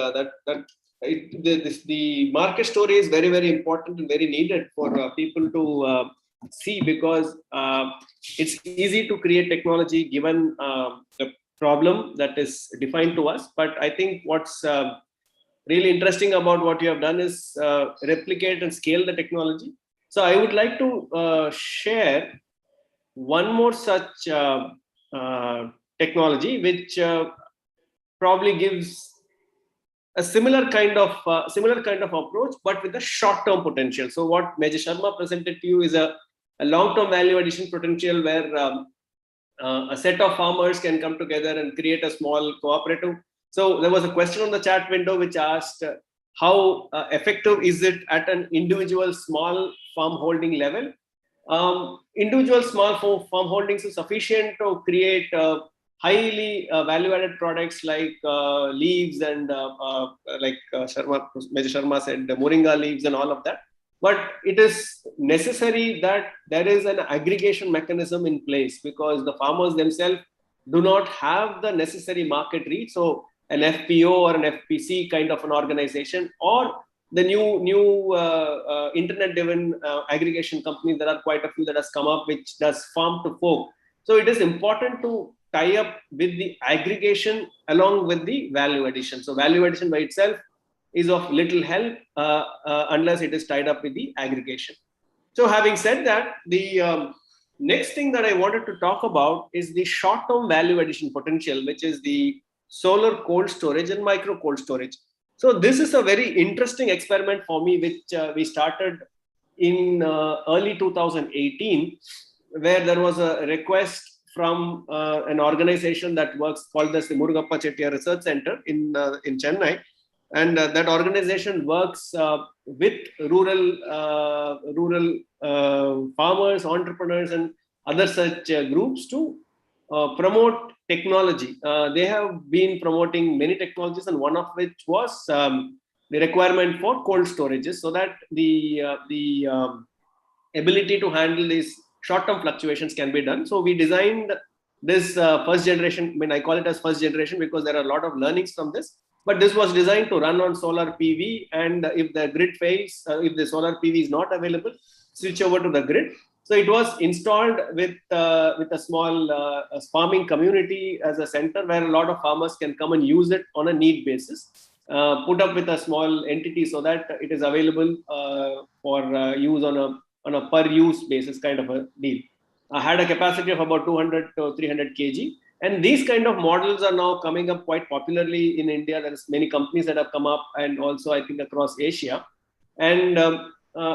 the market story is very, very important and very needed for people to see, because it's easy to create technology given the problem that is defined to us. But I think what's really interesting about what you have done is replicate and scale the technology. So I would like to share one more such technology, which probably gives a similar kind of approach, but with a short-term potential. So what Major Sharma presented to you is a long-term value addition potential, where a set of farmers can come together and create a small cooperative. So there was a question on the chat window which asked how effective is it at an individual small farm holding level. Individual small farm holdings is sufficient to create highly value-added products like leaves and like Major Sharma said, the moringa leaves and all of that. But it is necessary that there is an aggregation mechanism in place, because the farmers themselves do not have the necessary market reach. So an FPO or an FPC kind of an organization, or the new internet-driven aggregation companies, there are quite a few that has come up, which does farm to fork. So it is important to tie up with the aggregation along with the value addition. So value addition by itself is of little help unless it is tied up with the aggregation. So having said that, the next thing that I wanted to talk about is the short-term value addition potential, which is the solar cold storage and micro cold storage. So this is a very interesting experiment for me, which we started in early 2018, where there was a request from an organization that works called the Murugappa Chettiar Research Center in Chennai. And that organization works with rural farmers, entrepreneurs, and other such groups to promote technology. They have been promoting many technologies, and one of which was the requirement for cold storages, so that the ability to handle these short-term fluctuations can be done. So we designed this first generation. I mean, I call it as first generation because there are a lot of learnings from this. But this was designed to run on solar PV, and if the grid fails, if the solar PV is not available, switch over to the grid. So it was installed with a small farming community as a center, where a lot of farmers can come and use it on a need basis, put up with a small entity so that it is available for use on a per use basis kind of a deal. had a capacity of about 200 to 300 kg. And these kind of models are now coming up quite popularly in India. There is many companies that have come up, and also I think across Asia. And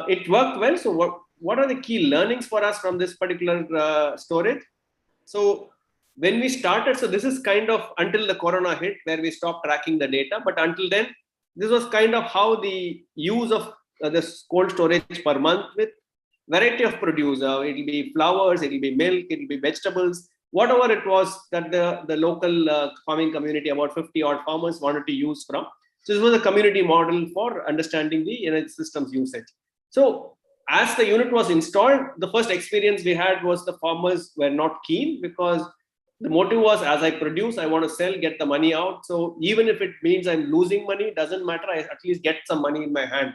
it worked well. So what are the key learnings for us from this particular storage? So when we started, so this is kind of until the corona hit where we stopped tracking the data. But until then, this was kind of how the use of this cold storage per month with variety of produce. It'll be flowers, it'll be milk, it'll be vegetables, whatever it was that the local farming community, about 50 odd farmers, wanted to use from. So this was a community model for understanding the energy systems usage. So as the unit was installed, the first experience we had was the farmers were not keen, because the motive was, as I produce, I want to sell, get the money out. So even if it means I'm losing money, it doesn't matter. I at least get some money in my hand.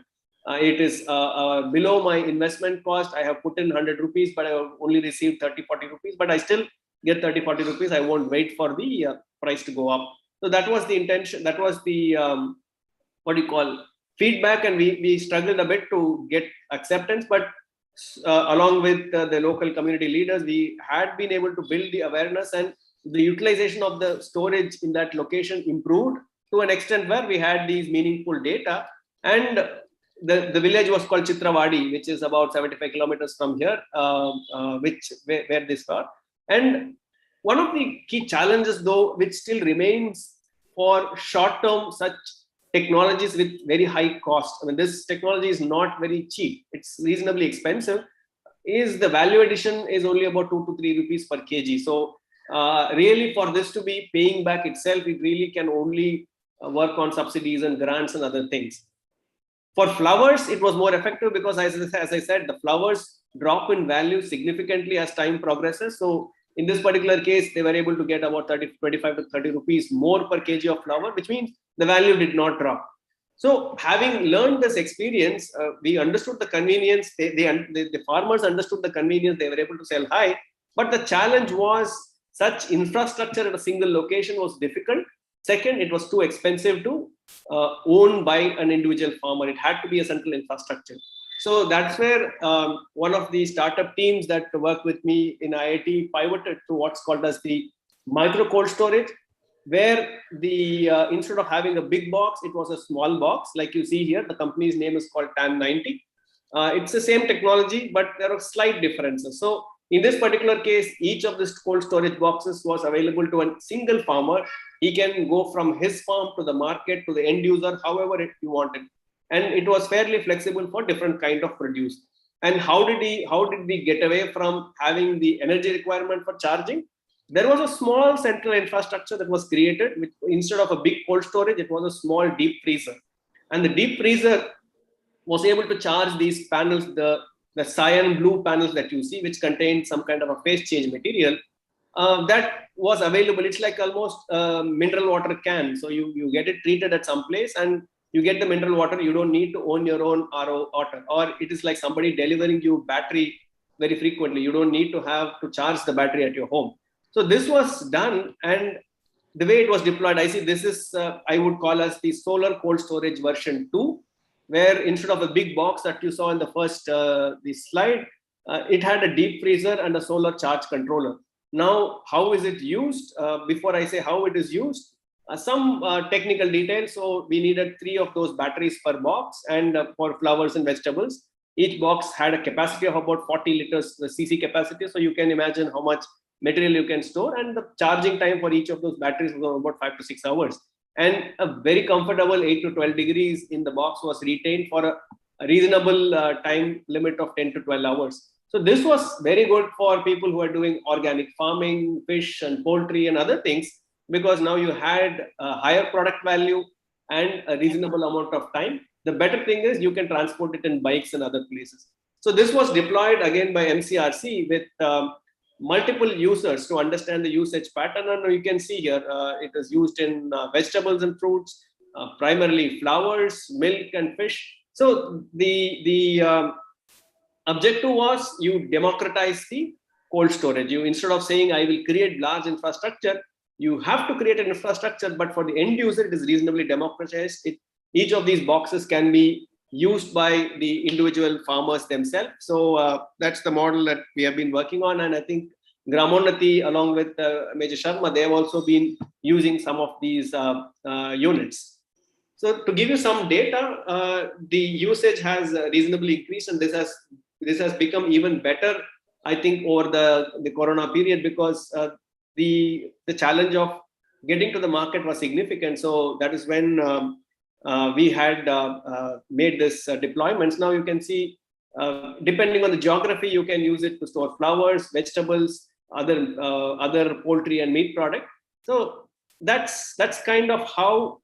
It is below my investment cost. I have put in 100 rupees, but I have only received 30, 40 rupees, but I still get 30, 40 rupees. I won't wait for the price to go up. So that was the intention. That was the, feedback. And we struggled a bit to get acceptance, but along with the local community leaders, we had been able to build the awareness, and the utilization of the storage in that location improved to an extent where we had these meaningful data. And the village was called Chitrawadi, which is about 75 kilometers from here, where this was. And one of the key challenges, though, which still remains for short-term such technologies with very high cost, I mean, this technology is not very cheap, it's reasonably expensive, is the value addition is only about 2 to 3 rupees per kg. So really, for this to be paying back itself, it really can only work on subsidies and grants and other things. For flowers, it was more effective because, as I said, the flowers drop in value significantly as time progresses. So in this particular case, they were able to get about 25 to 30 rupees more per kg of flower, which means the value did not drop. So having learned this experience, we understood the convenience. The farmers understood the convenience. They were able to sell high. But the challenge was such infrastructure at a single location was difficult. Second, it was too expensive to own by an individual farmer. It had to be a central infrastructure. So that's where one of the startup teams that work with me in IIT pivoted to what's called as the micro cold storage, where the instead of having a big box, it was a small box. Like you see here, the company's name is called TAN90. It's the same technology, but there are slight differences. So in this particular case, each of these cold storage boxes was available to a single farmer. He can go from his farm to the market, to the end user, however he wanted. And it was fairly flexible for different kind of produce. And how did we get away from having the energy requirement for charging? There was a small central infrastructure that was created, which instead of a big cold storage, it was a small deep freezer. And the deep freezer was able to charge these panels, the cyan blue panels that you see, which contain some kind of a phase change material. That was available. It's like almost a mineral water can. So you get it treated at some place and you get the mineral water. You don't need to own your own RO water, or it is like somebody delivering you battery very frequently. You don't need to have to charge the battery at your home. So this was done, and the way it was deployed, I see this is, I would call as the solar cold storage version 2, where instead of a big box that you saw in the first the slide, it had a deep freezer and a solar charge controller. Now, how is it used? Before I say how it is used, some technical details. So we needed 3 of those batteries per box, and for flowers and vegetables. Each box had a capacity of about 40 liters CC capacity. So you can imagine how much material you can store, and the charging time for each of those batteries was about 5 to 6 hours. And a very comfortable 8 to 12 degrees in the box was retained for a reasonable time limit of 10 to 12 hours. So this was very good for people who are doing organic farming, fish and poultry and other things, because now you had a higher product value and a reasonable amount of time. The better thing is you can transport it in bikes and other places. So this was deployed again by MCRC with multiple users to understand the usage pattern. And you can see here, it is used in vegetables and fruits, primarily flowers, milk and fish. So the objective was you democratize the cold storage. You, instead of saying I will create large infrastructure, you have to create an infrastructure, but for the end user, it is reasonably democratized. Each of these boxes can be used by the individual farmers themselves. So that's the model that we have been working on. And I think Gramonati, along with Major Sharma, they have also been using some of these units. So to give you some data, the usage has reasonably increased, and this has become even better, I think, over the Corona period, because the challenge of getting to the market was significant. So that is when we had made this deployments. Now you can see, depending on the geography, you can use it to store flowers, vegetables, other poultry and meat product. So that's kind of how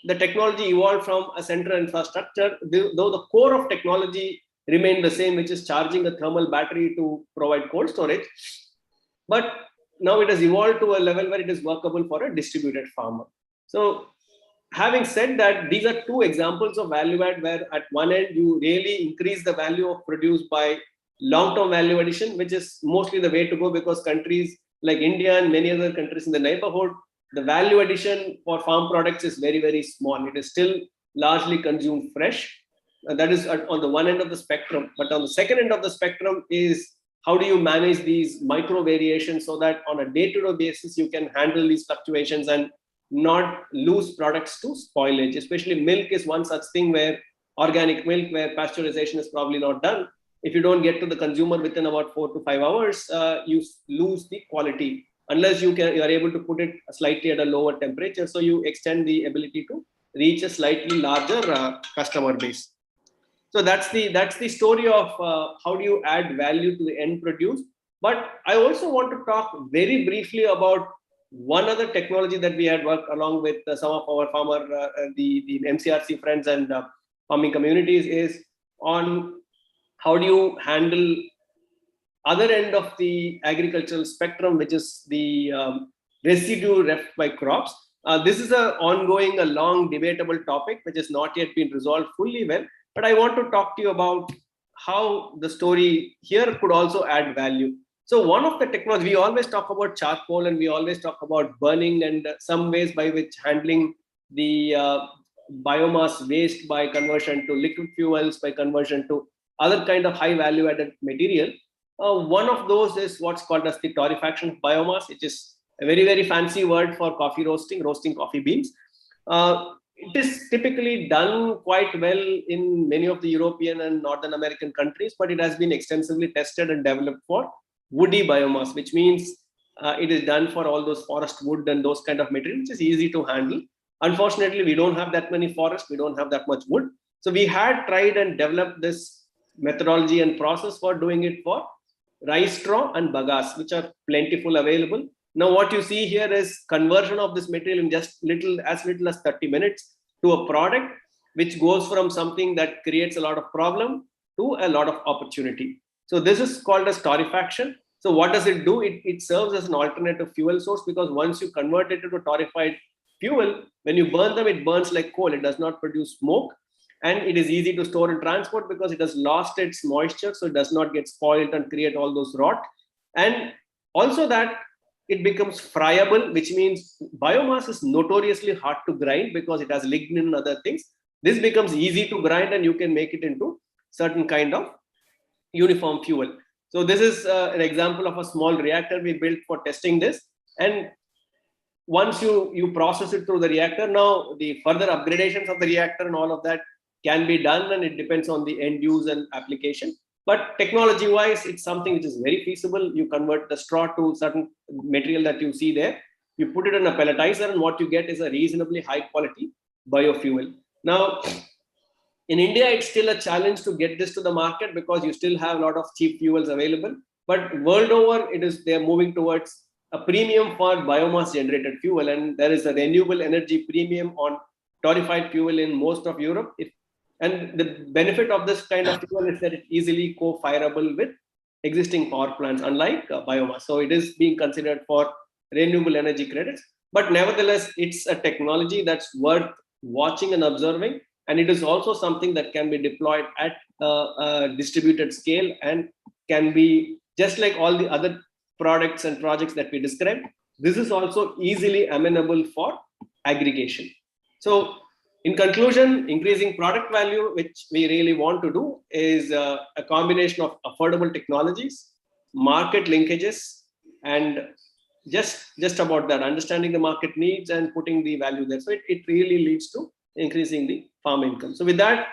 the technology evolved from a central infrastructure, though the core of technology remained the same, which is charging a thermal battery to provide cold storage. But now it has evolved to a level where it is workable for a distributed farmer. So having said that, these are two examples of value add, where at one end you really increase the value of produce by long-term value addition, which is mostly the way to go, because countries like India and many other countries in the neighborhood, the value addition for farm products is very, very small. It is still largely consumed fresh. That is on the one end of the spectrum. But on the second end of the spectrum is, how do you manage these micro variations so that on a day-to-day basis you can handle these fluctuations and not lose products to spoilage. Especially milk is one such thing, where organic milk, where pasteurization is probably not done, if you don't get to the consumer within about 4 to 5 hours, you lose the quality, unless you are able to put it slightly at a lower temperature. So you extend the ability to reach a slightly larger customer base. So that's the story of how do you add value to the end produce. But I also want to talk very briefly about one other technology that we had worked along with some of our farmer, the MCRC friends and farming communities, is on how do you handle other end of the agricultural spectrum, which is the residue left by crops. This is a long debatable topic, which has not yet been resolved fully well. But I want to talk to you about how the story here could also add value. So one of the technologies, we always talk about charcoal and we always talk about burning and some ways by which handling the biomass waste by conversion to liquid fuels, by conversion to other kind of high value added material. One of those is what's called as the torrefaction of biomass, which is a very, very fancy word for coffee roasting coffee beans. It is typically done quite well in many of the European and Northern American countries, but it has been extensively tested and developed for woody biomass, which means it is done for all those forest wood and those kind of material, which is easy to handle. Unfortunately, we don't have that many forests, we don't have that much wood. So we had tried and developed this methodology and process for doing it for rice straw and bagasse, which are plentiful available. Now, what you see here is conversion of this material in just as little as 30 minutes to a product which goes from something that creates a lot of problem to a lot of opportunity. So this is called as torrefaction. So what does it do? It serves as an alternative fuel source, because once you convert it into torrefied fuel, when you burn them, it burns like coal. It does not produce smoke, and it is easy to store and transport because it has lost its moisture, so it does not get spoiled and create all those rot. And also that it becomes friable, which means biomass is notoriously hard to grind because it has lignin and other things. This becomes easy to grind and you can make it into certain kind of uniform fuel. So this is an example of a small reactor we built for testing this. And once you process it through the reactor, now the further upgradations of the reactor and all of that can be done, and it depends on the end use and application. But technology wise, it's something which is very feasible. You convert the straw to certain material that you see there, you put it in a pelletizer, and what you get is a reasonably high quality biofuel. Now, in India, it's still a challenge to get this to the market because you still have a lot of cheap fuels available. But world over, they're moving towards a premium for biomass generated fuel, and there is a renewable energy premium on torrefied fuel in most of Europe. And the benefit of this kind of fuel is that it's easily co-fireable with existing power plants, unlike biomass. So it is being considered for renewable energy credits. But nevertheless, it's a technology that's worth watching and observing. And it is also something that can be deployed at a distributed scale and can be, just like all the other products and projects that we described, this is also easily amenable for aggregation. So In conclusion, increasing product value, which we really want to do, is a combination of affordable technologies, market linkages, and just about that, understanding the market needs and putting the value there. So it really leads to increasing the farm income. So with that,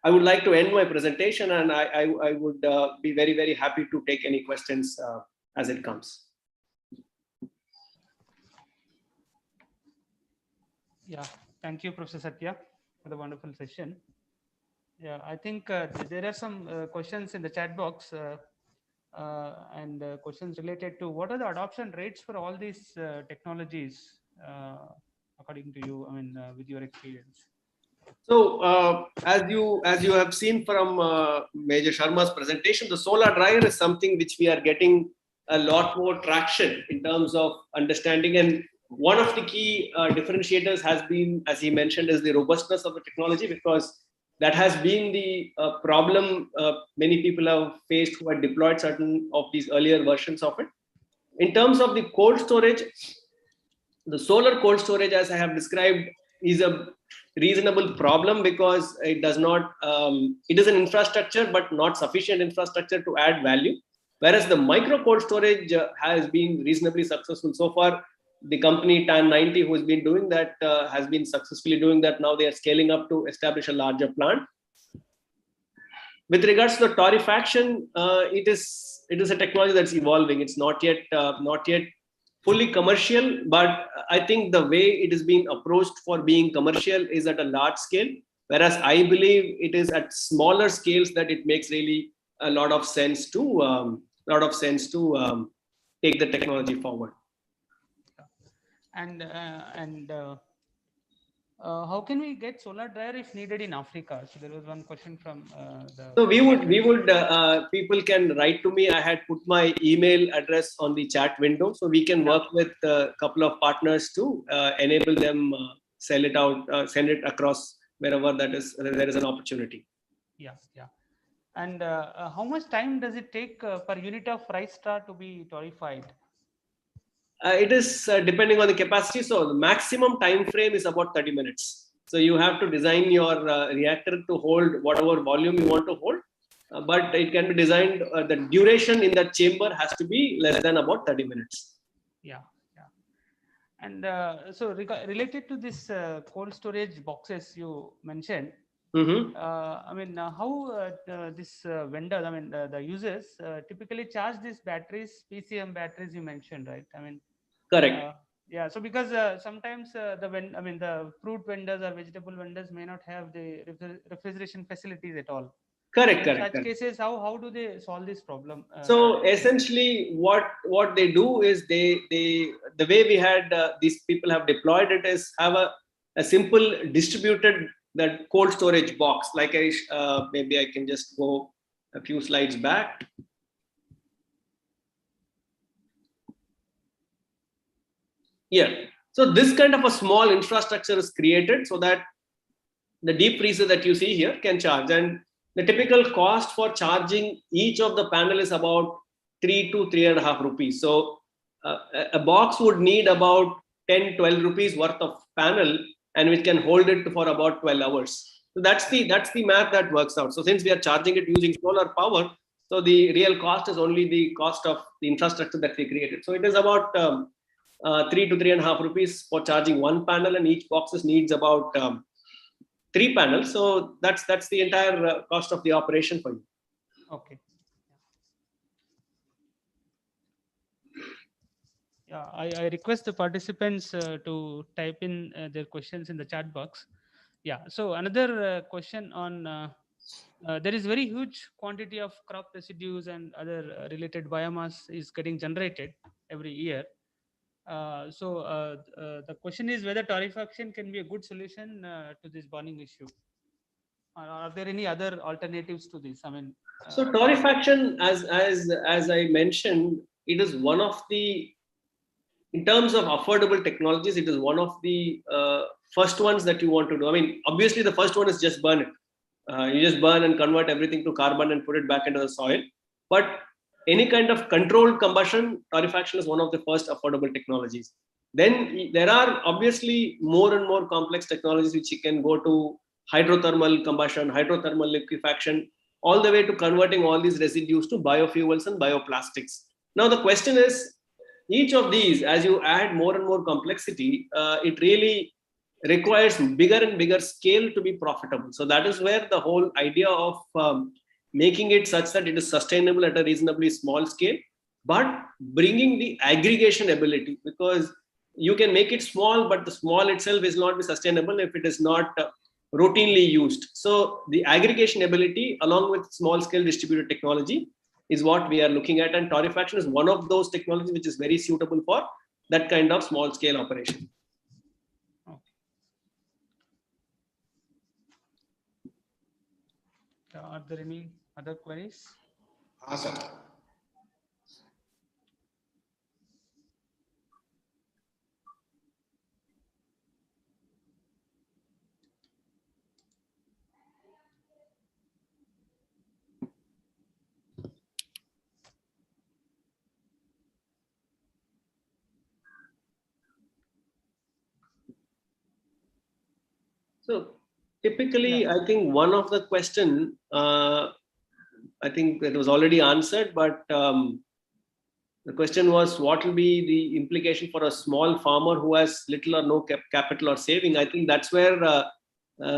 I would like to end my presentation, and I would be very, very happy to take any questions as it comes. Yeah, thank you, Professor Satya, for the wonderful session. Yeah, I think there are some questions in the chat box and questions related to what are the adoption rates for all these technologies, according to you, I mean, with your experience. So as you have seen from Major Sharma's presentation, the solar dryer is something which we are getting a lot more traction in terms of understanding. And one of the key differentiators has been, as he mentioned, is the robustness of the technology, because that has been the problem many people have faced who had deployed certain of these earlier versions of it. In terms of the cold storage, the solar cold storage, as I have described, is a reasonable problem because it does not, it is an infrastructure, but not sufficient infrastructure to add value. Whereas the micro cold storage has been reasonably successful so far. The company TAN90, who has been doing that, has been successfully doing that. Now they are scaling up to establish a larger plant. With regards to the torrefaction, it is a technology that's evolving. It's not yet fully commercial, but I think the way it is being approached for being commercial is at a large scale, whereas I believe it is at smaller scales that it makes really a lot of sense to take the technology forward. And how can we get solar dryer if needed in Africa? So there was one question from the. So we would people can write to me. I had put my email address on the chat window, so we can work with a couple of partners to enable them sell it out, send it across wherever there is an opportunity. Yeah. And how much time does it take per unit of rice straw to be torrefied? It is depending on the capacity. So the maximum time frame is about 30 minutes. So you have to design your reactor to hold whatever volume you want to hold, but it can be designed, the duration in that chamber has to be less than about 30 minutes. Yeah. And so related to this cold storage boxes you mentioned, I mean, how this vendors, I mean, the users typically charge these batteries, PCM batteries you mentioned, right? I mean, correct. Yeah. So because sometimes the fruit vendors or vegetable vendors may not have the refrigeration facilities at all. Correct. In such cases, how do they solve this problem? So essentially, what they do is the way we had these people have deployed it is have a simple distributed that cold storage box. Like maybe I can just go a few slides back. Yeah. So this kind of a small infrastructure is created so that the deep freezer that you see here can charge, and the typical cost for charging each of the panel is about 3 to 3.5 rupees. So a box would need about 10-12 rupees worth of panel, and which can hold it for about 12 hours. So that's the math that works out. So since we are charging it using solar power, so the real cost is only the cost of the infrastructure that we created. So it is about 3 to 3.5 rupees for charging one panel, and each boxes needs about 3 panels. So that's the entire cost of the operation for you. Okay. Yeah, I request the participants to type in their questions in the chat box. Yeah. So another question on there is very huge quantity of crop residues and other related biomass is getting generated every year. So the question is whether torrefaction can be a good solution to this burning issue. Are there any other alternatives to this? I mean, so torrefaction, as I mentioned, it is one of the, in terms of affordable technologies, it is one of the first ones that you want to do. I mean, obviously the first one is just burn it. You just burn and convert everything to carbon and put it back into the soil. But any kind of controlled combustion, torrefaction is one of the first affordable technologies. Then there are obviously more and more complex technologies which you can go to hydrothermal combustion, hydrothermal liquefaction, all the way to converting all these residues to biofuels and bioplastics. Now the question is, each of these, as you add more and more complexity, it really requires bigger and bigger scale to be profitable. So that is where the whole idea of making it such that it is sustainable at a reasonably small scale, but bringing the aggregation ability, because you can make it small, but the small itself is not sustainable if it is not routinely used. So the aggregation ability along with small scale distributed technology is what we are looking at, and torrefaction is one of those technologies which is very suitable for that kind of small scale operation. Are there any other queries? Awesome. So typically, I think one of the question, I think it was already answered, but the question was, what will be the implication for a small farmer who has little or no capital or saving? I think that's where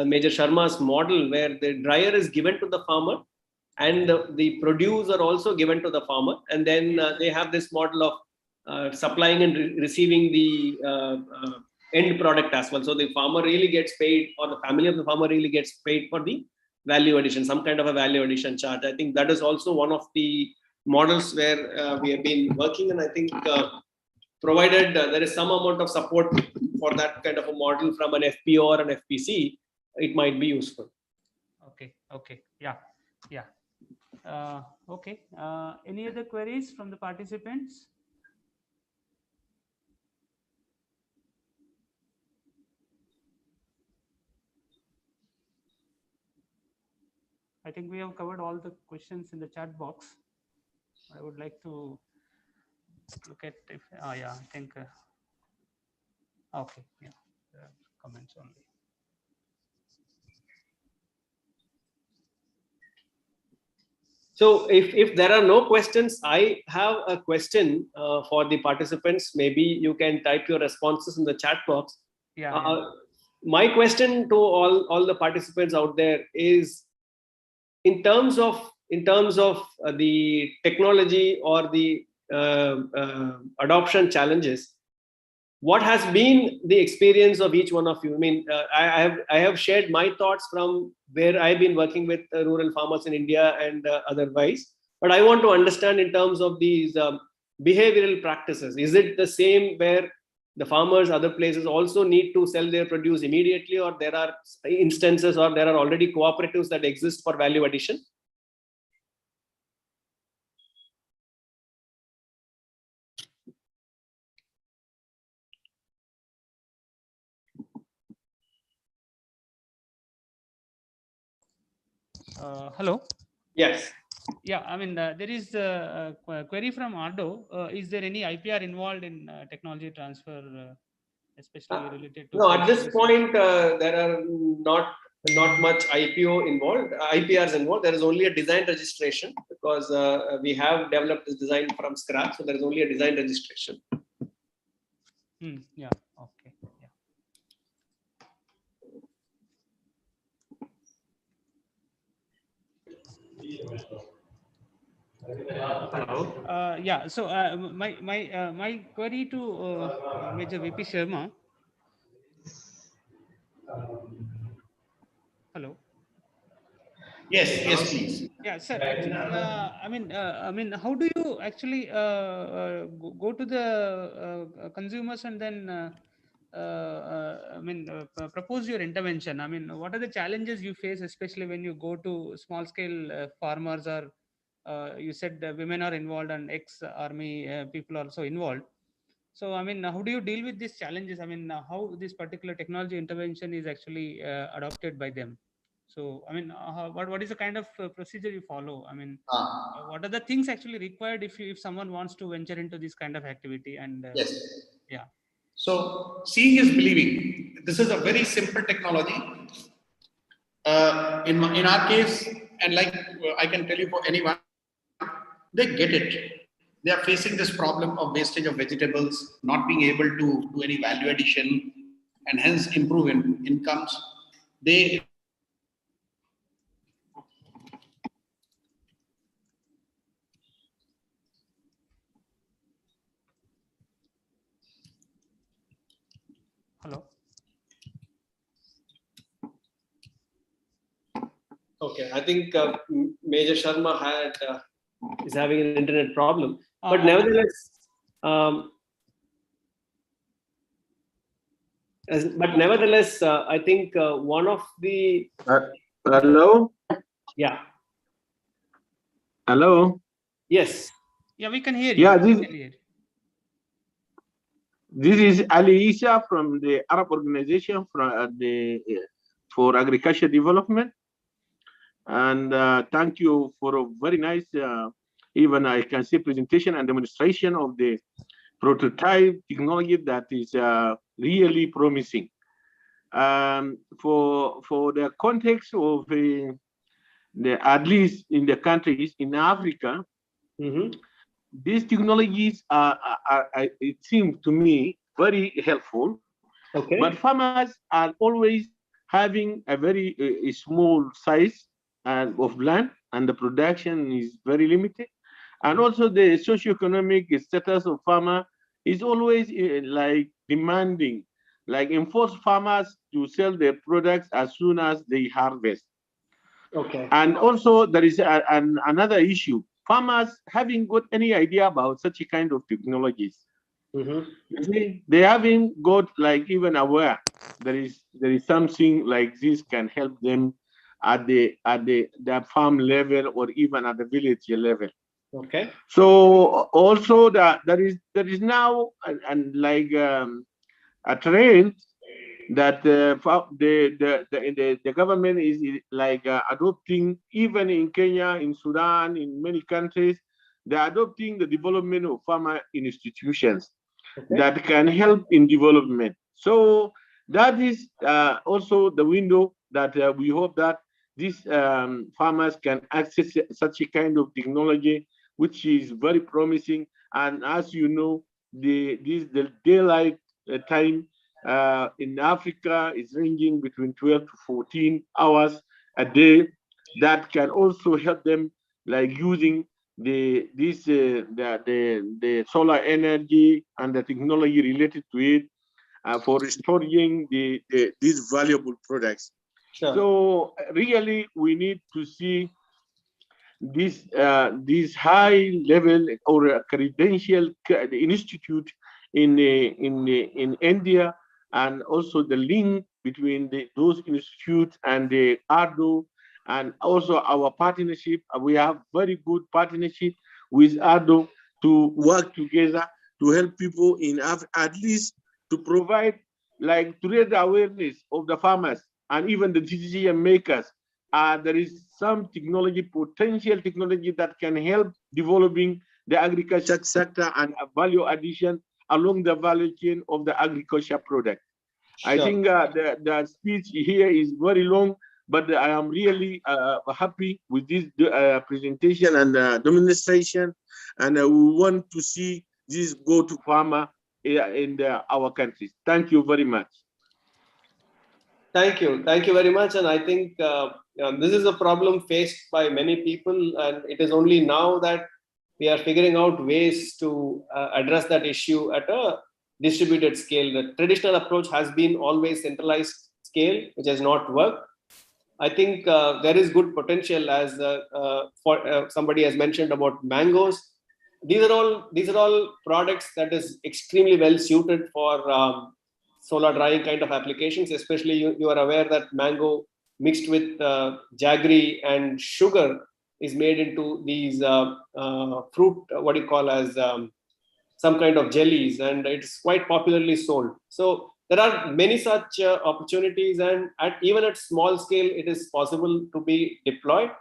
Major Sharma's model, where the dryer is given to the farmer and the produce are also given to the farmer, and then they have this model of supplying and receiving the end product as well. So the farmer really gets paid, or the family of the farmer really gets paid for the value addition, some kind of a value addition charge. I think that is also one of the models where we have been working, and I think provided there is some amount of support for that kind of a model from an FPO or an FPC, it might be useful. Okay. Yeah. Okay. Any other queries from the participants? I think we have covered all the questions in the chat box. I would like to look at if, yeah, I think, okay, yeah, comments only. So if there are no questions, I have a question for the participants. Maybe you can type your responses in the chat box. Yeah. My question to all the participants out there is, in terms of the technology or the adoption challenges, what has been the experience of each one of you? I mean, I have shared my thoughts from where I've been working with rural farmers in India and otherwise, but I want to understand in terms of these behavioral practices. Is it the same where the farmers other places also need to sell their produce immediately, or there are instances, or there are already cooperatives that exist for value addition? Hello. Yes. Yeah, I mean, there is a query from AARDO. Is there any IPR involved in technology transfer, especially related to? No, at this point, there are not much IPRs involved. There is only a design registration, because we have developed this design from scratch. So there is only a design registration. Yeah. Okay. Hello. Yeah. So my query to Major VP Sharma. Hello. Yes, please. Yeah, sir. Actually, I mean, how do you actually go to the consumers and then propose your intervention? I mean, what are the challenges you face, especially when you go to small scale farmers, or you said women are involved and ex-army people are also involved. So, I mean, how do you deal with these challenges? I mean, how this particular technology intervention is actually adopted by them? So, I mean, what is the kind of procedure you follow? I mean, what are the things actually required if someone wants to venture into this kind of activity? And yes. Yeah. So seeing is believing. This is a very simple technology. In our case, and like I can tell you for anyone, they get it. They are facing this problem of wastage of vegetables, not being able to do any value addition, and hence improve incomes. They Hello. Okay, I think Major Sharma is having an internet problem, but Uh, nevertheless, I think one of the Hello? yeah. Hello? Yes. Yeah, we can hear you. Yeah, We can hear you. this is Ali Isa from the Arab Organization for Agriculture Development. And thank you for a very nice, even I can say, presentation and demonstration of the prototype technology that is really promising. For the context of at least in the countries in Africa, these technologies it seems to me, very helpful. Okay. But farmers are always having a very small size of land, and the production is very limited. And also the socioeconomic status of farmer is always like demanding, like enforce farmers to sell their products as soon as they harvest. Okay. And also there is another issue. Farmers haven't got any idea about such a kind of technologies. You see, they haven't got like even aware there is something like this can help them at the farm level or even at the village level. Okay. So also that there is now like a trend that the government is like adopting, even in Kenya, in Sudan, in many countries, they're adopting the development of farmer institutions that can help in development. So that is also the window that we hope that these farmers can access such a kind of technology, which is very promising. And as you know, the daylight time in Africa is ranging between 12 to 14 hours a day. That can also help them, like using the solar energy and the technology related to it for storing these valuable products. Sure. So really, we need to see this high level or a credential institute in India, and also the link between those institutes and the AARDO, and also our partnership. We have very good partnership with AARDO to work together to help people in at least to provide, like, to raise the awareness of the farmers and even the decision makers. There is some technology, potential technology that can help developing the agriculture sector and value addition along the value chain of the agriculture product. Sure. I think the speech here is very long, but I am really happy with this presentation and demonstration, and we want to see this go to farmer in our countries. Thank you very much. Thank you very much. And I think this is a problem faced by many people, and it is only now that we are figuring out ways to address that issue at a distributed scale. The traditional approach has been always centralized scale, which has not worked. I think there is good potential, as somebody has mentioned about mangoes. These are all products that is extremely well suited for solar drying kind of applications. Especially you are aware that mango mixed with jaggery and sugar is made into these fruit, what do you call as some kind of jellies, and it's quite popularly sold. So there are many such opportunities, and even at small scale, it is possible to be deployed.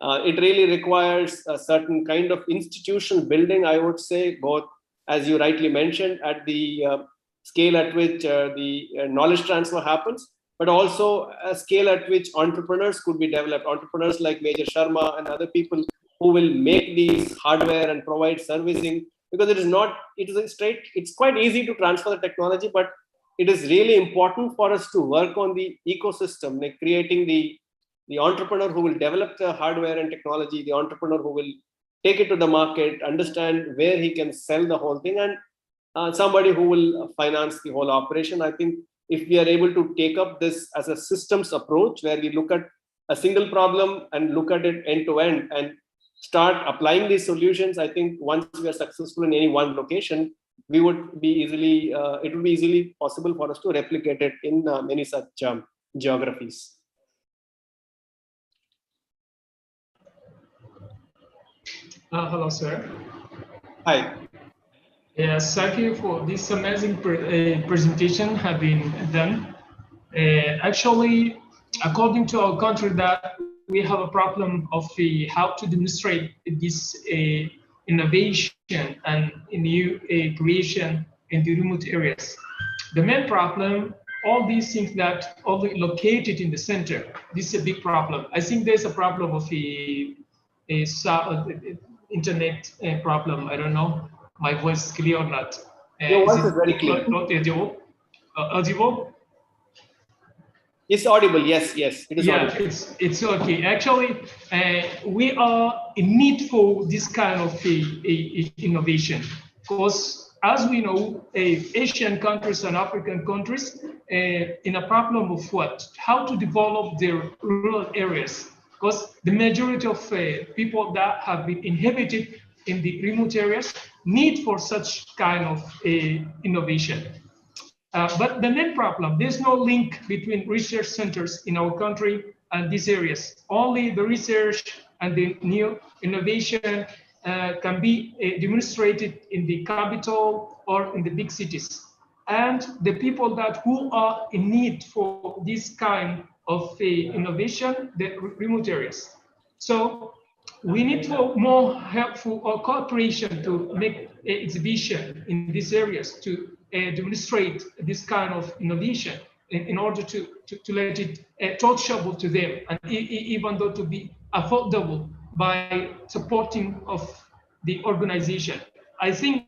It really requires a certain kind of institution building, I would say, both, as you rightly mentioned, at the scale at which the knowledge transfer happens, but also a scale at which entrepreneurs could be developed. Entrepreneurs like Major Sharma and other people who will make these hardware and provide servicing, because it's quite easy to transfer the technology, but it is really important for us to work on the ecosystem, like creating the entrepreneur who will develop the hardware and technology, the entrepreneur who will take it to the market, understand where he can sell the whole thing, and somebody who will finance the whole operation. I think if we are able to take up this as a systems approach, where we look at a single problem and look at it end to end and start applying these solutions, I think once we are successful in any one location, it would be easily possible for us to replicate it in many such geographies. Hello, sir. Hi. Yes, thank you for this amazing presentation have been done. Actually, according to our country, that we have a problem of how to demonstrate this innovation and new creation in the remote areas. The main problem, all these things that are located in the center, this is a big problem. I think there's a problem of internet problem. I don't know. My voice is clear or not? Your voice is very clear. Not audible? Audible? It's audible. Yes, it is audible. It's okay. Actually, we are in need for this kind of innovation, because as we know, Asian countries and African countries in a problem of what? How to develop their rural areas, because the majority of people that have been inhabited in the remote areas need for such kind of innovation. But the main problem, there's no link between research centers in our country and these areas. Only the research and the new innovation can be demonstrated in the capital or in the big cities. And the people who are in need for this kind of innovation, the remote areas. So we need for more helpful or cooperation to make exhibition in these areas to demonstrate this kind of innovation in order to let it touchable to them, and even though to be affordable by supporting of the organization. I think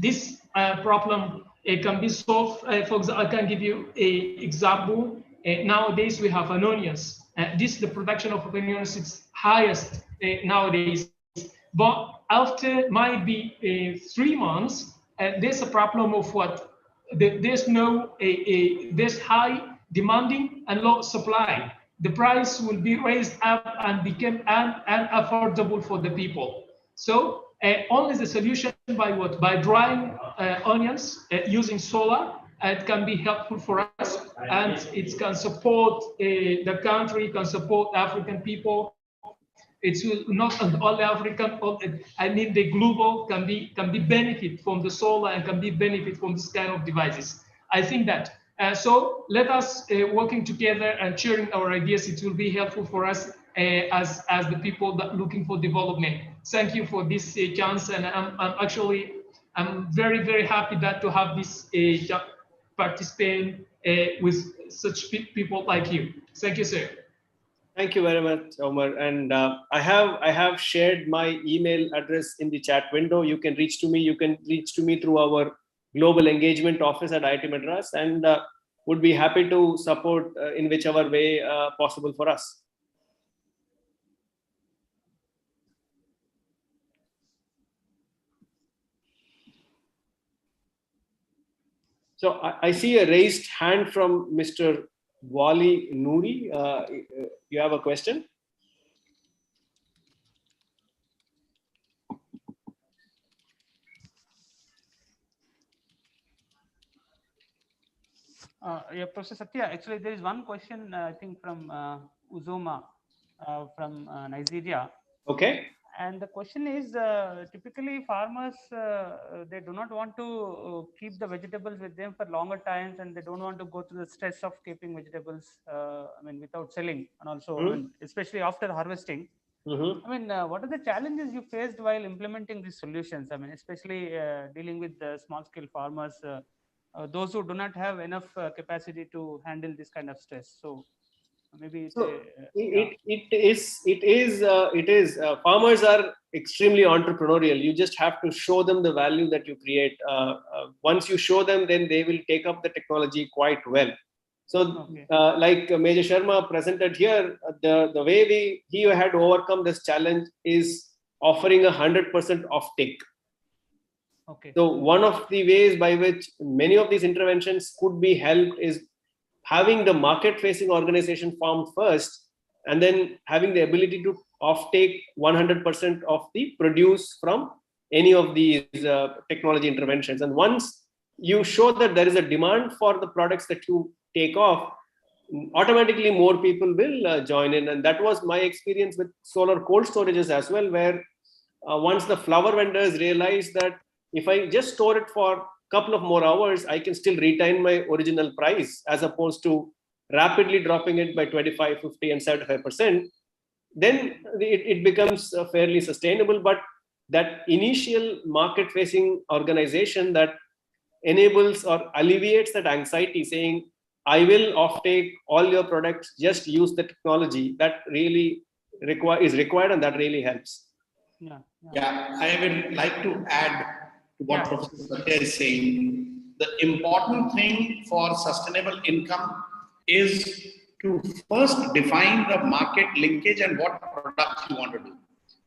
this problem can be solved. For example, I can give you an example. Nowadays we have onions. The production of onions is highest nowadays. But after might be 3 months, there's a problem of what? There's high demanding and low supply. The price will be raised up and become unaffordable for the people. So only the solution by what? By drying onions using solar. It can be helpful for us, and it can support the country, can support African people. It will not all African, I mean the global can be benefit from the solar and can be benefit from this kind of devices. I think that. So let us working together and sharing our ideas. It will be helpful for us as the people that looking for development. Thank you for this chance, and I'm very, very happy that to have this participate with such people like you. Thank you, sir. Thank you very much, Omar. And I have shared my email address in the chat window. You can reach to me. You can reach to me through our global engagement office at IIT Madras, and would be happy to support in whichever way possible for us. So I see a raised hand from Mr. Wali Noori. You have a question? Yeah, Professor Satya, actually there is one question I think from Uzoma from Nigeria. Okay. And the question is, typically farmers, they do not want to keep the vegetables with them for longer times, and they don't want to go through the stress of keeping vegetables, without selling, and also, especially after harvesting. What are the challenges you faced while implementing these solutions? Especially dealing with the small scale farmers those who do not have enough capacity to handle this kind of stress. So maybe So yeah. it is farmers are extremely entrepreneurial. You just have to show them the value that you create. Once you show them, then they will take up the technology quite well. So like Major Sharma presented here, the way he had overcome this challenge is offering 100% offtake. Okay. So one of the ways by which many of these interventions could be helped is having the market facing organization formed first, and then having the ability to offtake 100% of the produce from any of these technology interventions. And once you show that there is a demand for the products that you take off, automatically more people will join in. And that was my experience with solar cold storages as well, where once the flower vendors realized that if I just store it for a couple of more hours, I can still retain my original price, as opposed to rapidly dropping it by 25, 50, and 75%, then it becomes fairly sustainable. But that initial market facing organization that enables or alleviates that anxiety, saying, I will offtake all your products, just use the technology, that really is required, and that really helps. Yeah, I would like to add to what Professor Satya is saying. The important thing for sustainable income is to first define the market linkage and what products you want to do.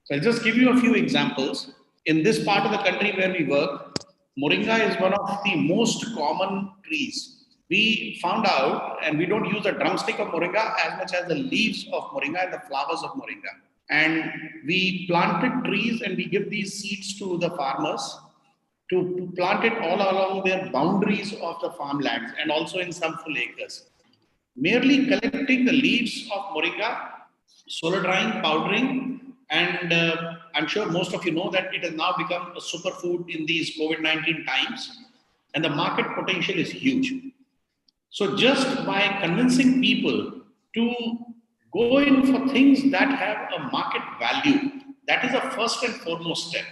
So I'll just give you a few examples. In this part of the country where we work, moringa is one of the most common trees. We found out, and we don't use the drumstick of moringa as much as the leaves of moringa and the flowers of moringa. And we planted trees, and we give these seeds to the farmers to plant it all along their boundaries of the farmlands and also in some full acres. Merely collecting the leaves of moringa, solar drying, powdering, and I'm sure most of you know that it has now become a superfood in these COVID-19 times, and the market potential is huge. So just by convincing people to go in for things that have a market value, that is a first and foremost step.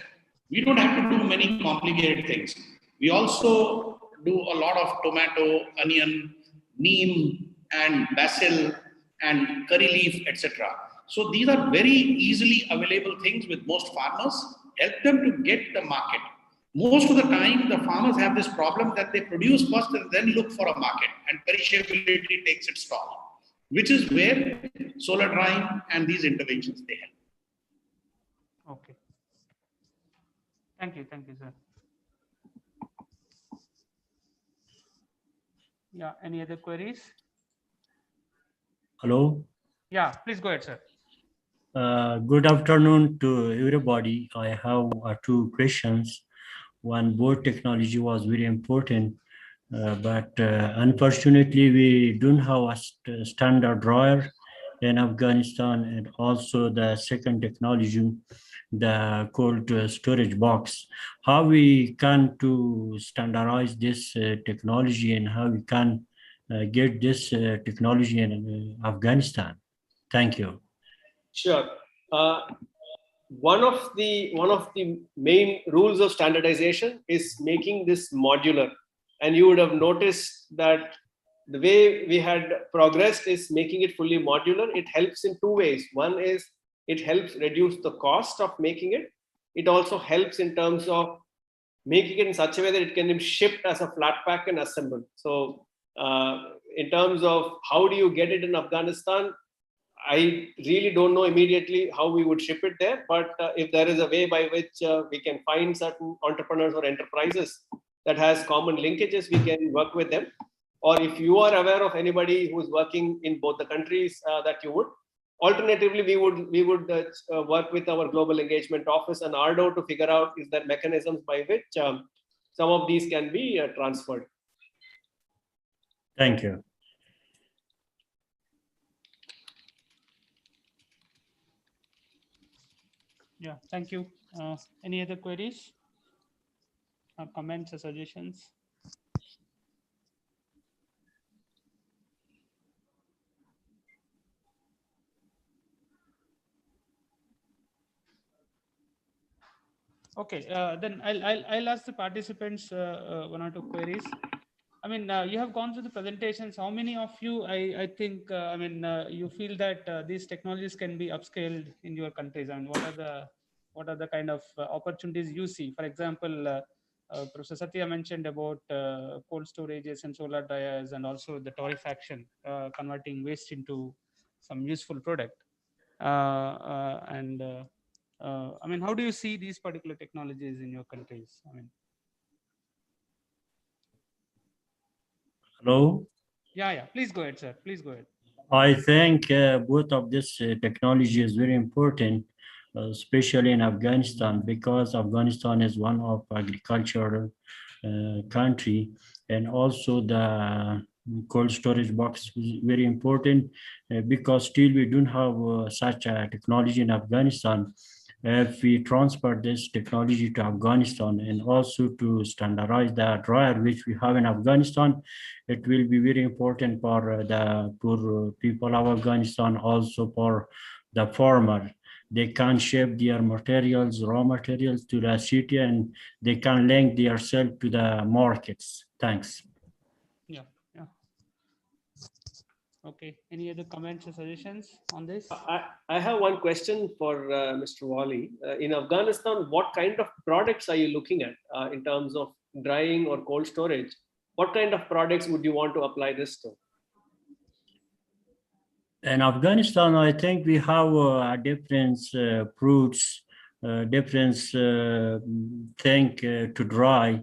We don't have to do many complicated things. We also do a lot of tomato, onion, neem, and basil, and curry leaf, etc. So these are very easily available things with most farmers. Help them to get the market. Most of the time, the farmers have this problem that they produce first and then look for a market, and perishability takes its toll, which is where solar drying and these interventions they help. Okay. Thank you, sir. Yeah, any other queries? Hello. Yeah, please go ahead, sir. Good afternoon to everybody. I have two questions. One, board technology was very important, but unfortunately, we don't have a standard dryer in Afghanistan, and also the second technology, the cold storage box. How we can to standardize this technology, and how we can get this technology in Afghanistan? Thank you. Sure. One of the main rules of standardization is making this modular. And you would have noticed that the way we had progressed is making it fully modular. It helps in two ways. One is it helps reduce the cost of making it. It also helps in terms of making it in such a way that it can be shipped as a flat pack and assembled. So in terms of how do you get it in Afghanistan, I really don't know immediately how we would ship it there, but if there is a way by which we can find certain entrepreneurs or enterprises that has common linkages, we can work with them. Or if you are aware of anybody who is working in both the countries, that you would. Alternatively, we would work with our global engagement office and AARDO to figure out is there mechanisms by which some of these can be transferred. Thank you. Yeah, thank you. Any other queries, comments, or suggestions? Okay, then I'll ask the participants one or two queries. I mean, you have gone through the presentations. How many of you, I think, you feel that these technologies can be upscaled in your countries? I mean, what are the kind of opportunities you see? For example, Professor Satya mentioned about cold storages and solar dryers, and also the torrefaction, converting waste into some useful product. I mean, how do you see these particular technologies in your countries? I mean, Hello. yeah. Please go ahead, sir. Please go ahead. I think both of this technology is very important, especially in Afghanistan, because Afghanistan is one of agricultural country, and also the cold storage box is very important because still we don't have such a technology in Afghanistan. If we transfer this technology to Afghanistan and also to standardize the dryer which we have in Afghanistan, it will be very important for the poor people of Afghanistan, also for the farmer. They can shape their materials, raw materials to the city, and they can link themselves to the markets. Thanks. Yeah. Okay. Any other comments or suggestions on this? I have one question for Mr. Wali. In Afghanistan, what kind of products are you looking at in terms of drying or cold storage? What kind of products would you want to apply this to? In Afghanistan, I think we have different fruits, different thing to dry,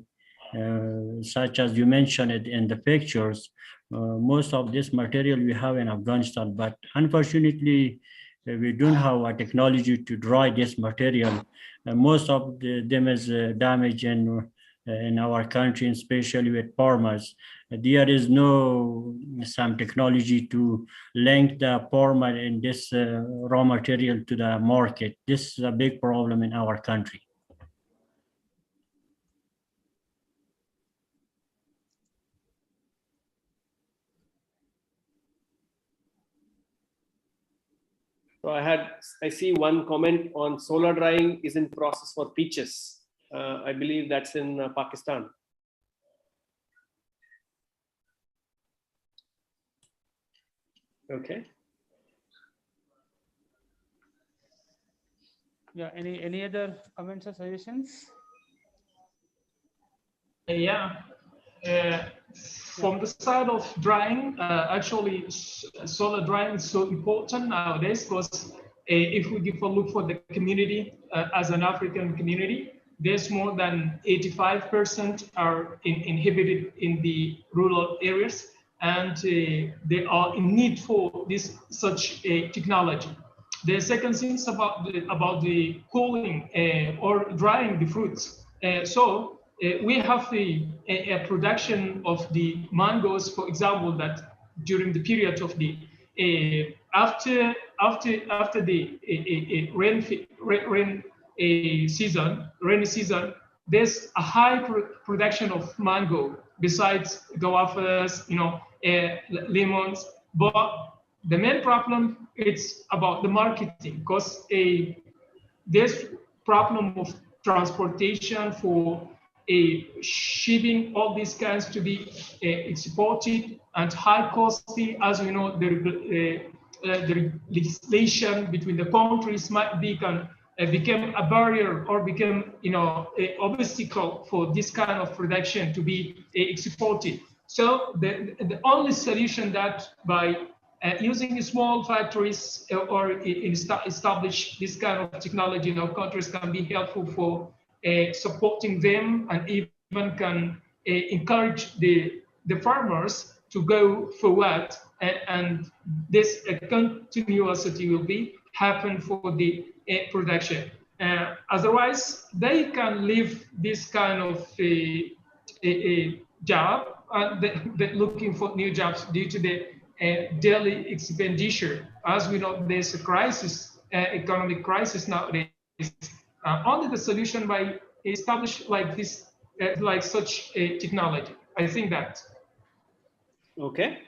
such as you mentioned it in the pictures. Most of this material we have in Afghanistan, but unfortunately, we don't have a technology to dry this material. Most of them is damaged in our country, especially with farmers. There is no some technology to link the farmer in this raw material to the market. This is a big problem in our country. So I see one comment on solar drying is in process for peaches. I believe that's in Pakistan. Okay. Yeah. Any other comments or suggestions? Yeah. From the side of drying, actually, solar drying is so important nowadays because if we give a look for the community as an African community, there's more than 85% are inhibited in the rural areas, and they are in need for this such a technology. The second thing is about the cooling or drying the fruits. We have a production of the mangoes, for example, that during the period of the after the rainy season, there's a high production of mango besides guavas, lemons. But the main problem is about the marketing, because there's problem of transportation for shipping all these kinds to be exported, and high costly. As we know, the legislation between the countries might become a barrier or become an obstacle for this kind of production to be exported. So the only solution that by using small factories or establish this kind of technology in our countries can be helpful for supporting them, and even can encourage the farmers to go forward, and this continuity will be happen for the production. Otherwise, they can leave this kind of a job, they're looking for new jobs due to the daily expenditure. As we know, there's a crisis, economic crisis nowadays. Only the solution by establish like this, like such a technology. I think that. Okay.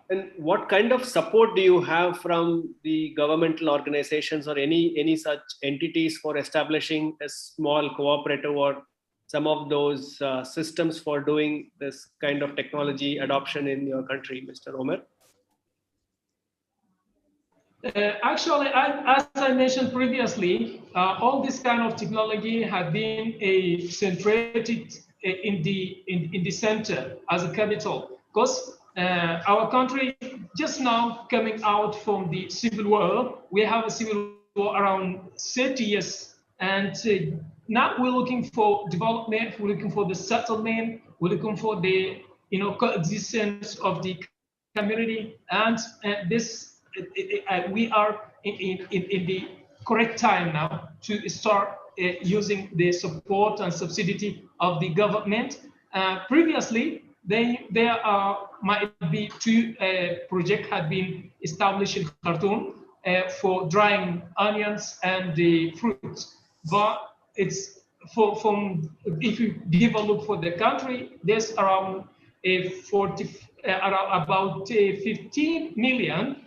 And what kind of support do you have from the governmental organizations or any such entities for establishing a small cooperative or some of those systems for doing this kind of technology adoption in your country, Mr. Omer? Actually, as I mentioned previously, all this kind of technology have been centrated in the center as a capital, because our country just now coming out from the civil war. We have a civil war around 30 years, and now we're looking for development. We're looking for the settlement. We're looking for the coexistence of the community, and we are in the correct time now to start using the support and subsidy of the government. Previously, there might be two projects had been established in Khartoum for drying onions and the fruits, but it's from if you give a look for the country, there's around about 15 million.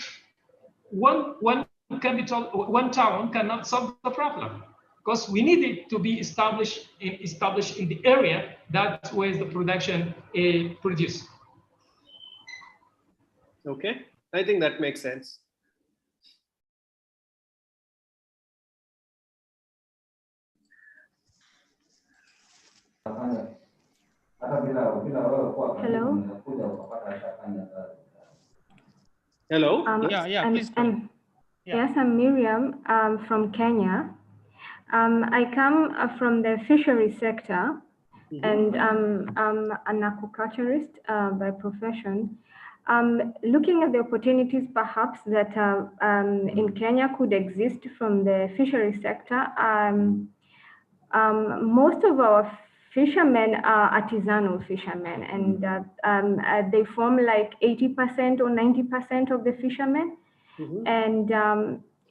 One capital, one town cannot solve the problem, because we need it to be established in the area that where the production produced. Okay, I think that makes sense. Hello. Hello. Yeah, please go ahead. Yes, I'm Miriam from Kenya. I come from the fishery sector, and I'm an aquaculturist by profession. Looking at the opportunities perhaps that in Kenya could exist from the fishery sector, most of our fishermen are artisanal fishermen, and they form like 80% or 90% of the fishermen. And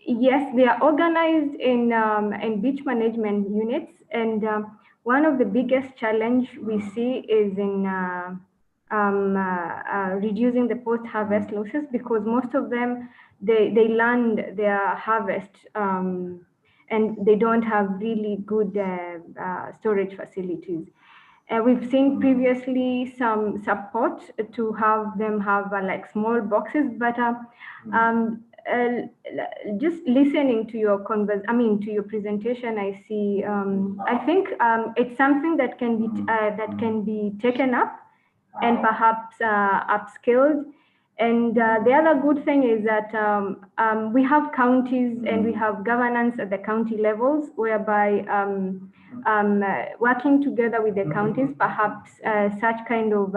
yes, they are organized in beach management units. And one of the biggest challenge we see is in reducing the post-harvest losses, because most of them, they land their harvest and they don't have really good storage facilities. We've seen previously some support to have them have like small boxes, but just listening to your to your presentation, I see. I think it's something that can be taken up and perhaps upskilled. And the other good thing is that we have counties and we have governance at the county levels, whereby working together with the counties, perhaps such kind of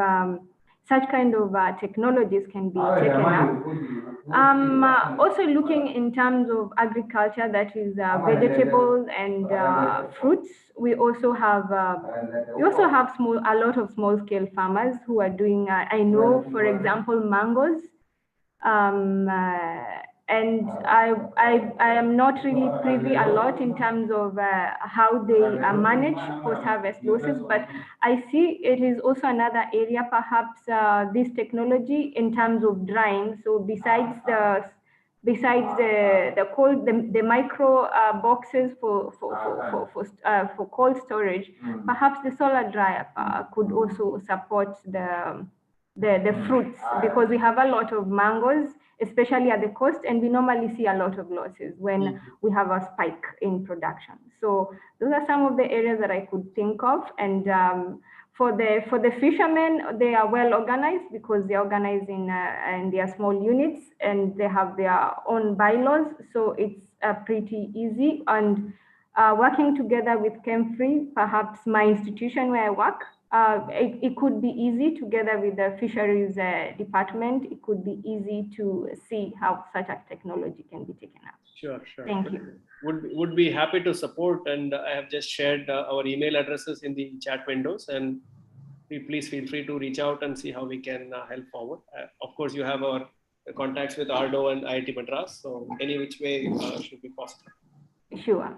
technologies can be taken up. Also looking in terms of agriculture, that is vegetables and fruits. We also have a lot of small scale farmers who are doing. I know, for example, mangoes. And I am not really privy a lot in terms of how they manage post-harvest losses, but I see it is also another area, perhaps this technology in terms of drying. So besides the micro boxes for cold storage, perhaps the solar dryer could also support the fruits, because we have a lot of mangoes, especially at the coast, and we normally see a lot of losses when we have a spike in production. So those are some of the areas that I could think of. And for the fishermen, they are well organized, because they're organized in their small units and they have their own bylaws. So it's pretty easy. And working together with ChemFree, perhaps my institution where I work, it could be easy together with the fisheries department. It could be easy to see how such a technology can be taken up. Sure. Thank you. Would be happy to support, and I have just shared our email addresses in the chat windows, and please feel free to reach out and see how we can help forward. Of course, you have our contacts with AARDO and IIT Madras, so any which way should be possible. Sure.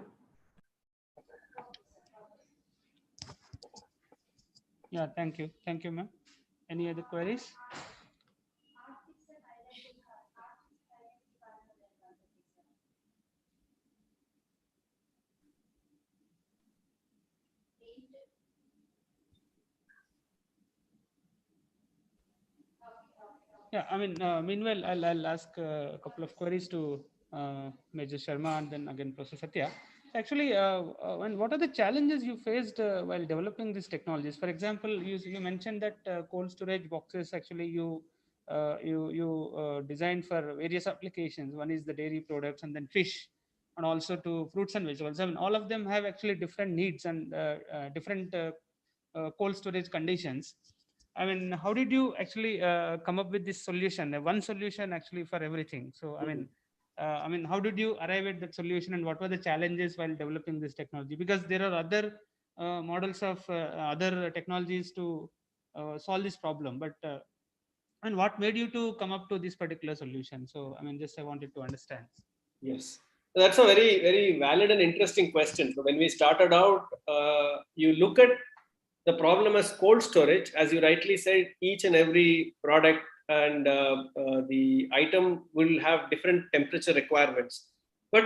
Yeah, thank you, ma'am. Any other queries? Yeah, I mean, meanwhile, I'll ask a couple of queries to Major Sharma and then again Professor Satya. Actually, and what are the challenges you faced while developing these technologies? For example, you mentioned that cold storage boxes actually you designed for various applications. One is the dairy products, and then fish, and also to fruits and vegetables. I mean, all of them have actually different needs and different cold storage conditions. I mean, how did you actually come up with this solution? One solution actually for everything. So, I mean, how did you arrive at that solution, and what were the challenges while developing this technology? Because there are other models of other technologies to solve this problem, but and what made you to come up to this particular solution? So, I mean, just I wanted to understand. Yes, that's a very, very valid and interesting question. So when we started out, you look at the problem as cold storage, as you rightly said, each and every product and the item will have different temperature requirements. But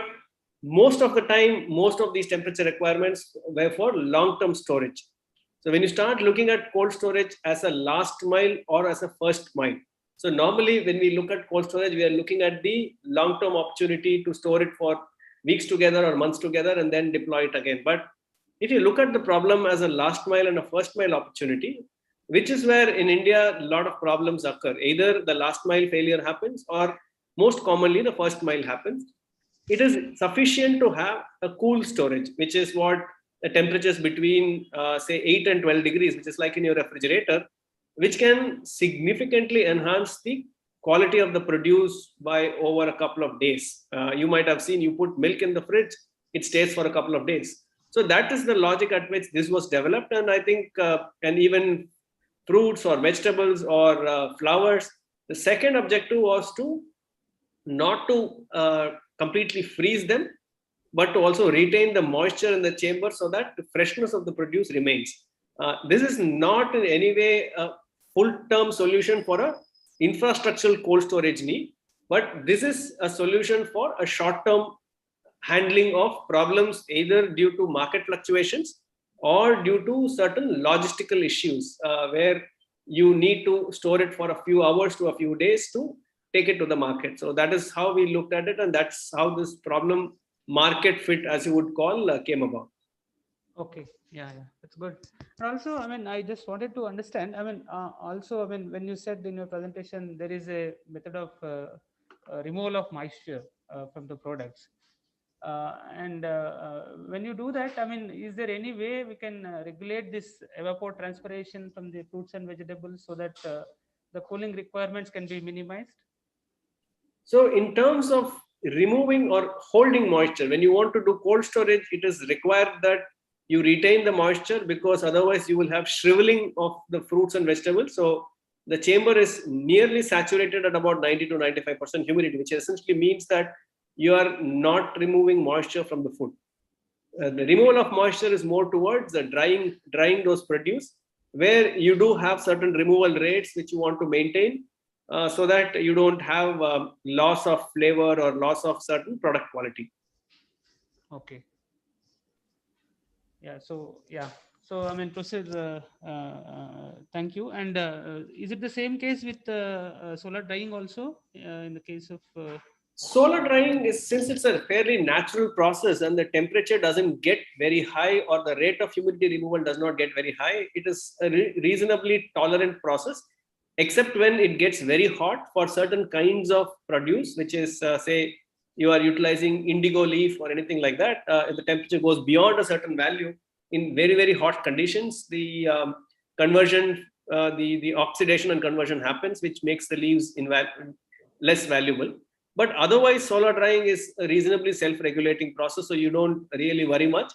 most of the time, most of these temperature requirements were for long-term storage. So when you start looking at cold storage as a last mile or as a first mile, so normally when we look at cold storage, we are looking at the long-term opportunity to store it for weeks together or months together and then deploy it again. But if you look at the problem as a last mile and a first mile opportunity, which is where in India a lot of problems occur. Either the last mile failure happens or most commonly the first mile happens. It is sufficient to have a cool storage, which is what the temperatures between say 8 and 12 degrees, which is like in your refrigerator, which can significantly enhance the quality of the produce by over a couple of days. You might have seen, you put milk in the fridge, it stays for a couple of days. So that is the logic at which this was developed. And I think, and even fruits or vegetables or flowers, the second objective was to not to completely freeze them, but to also retain the moisture in the chamber so that the freshness of the produce remains. This is not in any way a full-term solution for a infrastructural cold storage need, but this is a solution for a short-term handling of problems either due to market fluctuations or due to certain logistical issues where you need to store it for a few hours to a few days to take it to the market. So that is how we looked at it, and that's how this problem market fit, as you would call, came about. Okay, yeah, that's good. And also, I mean, I just wanted to understand, I mean, also, I mean, when you said in your presentation, there is a method of removal of moisture from the products. When you do that, I mean, is there any way we can regulate this evapotranspiration from the fruits and vegetables so that the cooling requirements can be minimized? So in terms of removing or holding moisture, when you want to do cold storage, it is required that you retain the moisture, because otherwise you will have shriveling of the fruits and vegetables. So the chamber is nearly saturated at about 90 to 95% humidity, which essentially means that you are not removing moisture from the food. The removal of moisture is more towards the drying those produce, where you do have certain removal rates which you want to maintain so that you don't have loss of flavor or loss of certain product quality. Okay. Yeah. So I mean, proceed. Thank you. And is it the same case with solar drying also in the case of? Solar drying is, since it's a fairly natural process and the temperature doesn't get very high or the rate of humidity removal does not get very high, it is a reasonably tolerant process, except when it gets very hot for certain kinds of produce, which is say you are utilizing indigo leaf or anything like that. If the temperature goes beyond a certain value in very, very hot conditions, the conversion, the oxidation and conversion happens, which makes the leaves less valuable. But otherwise, solar drying is a reasonably self-regulating process, so you don't really worry much.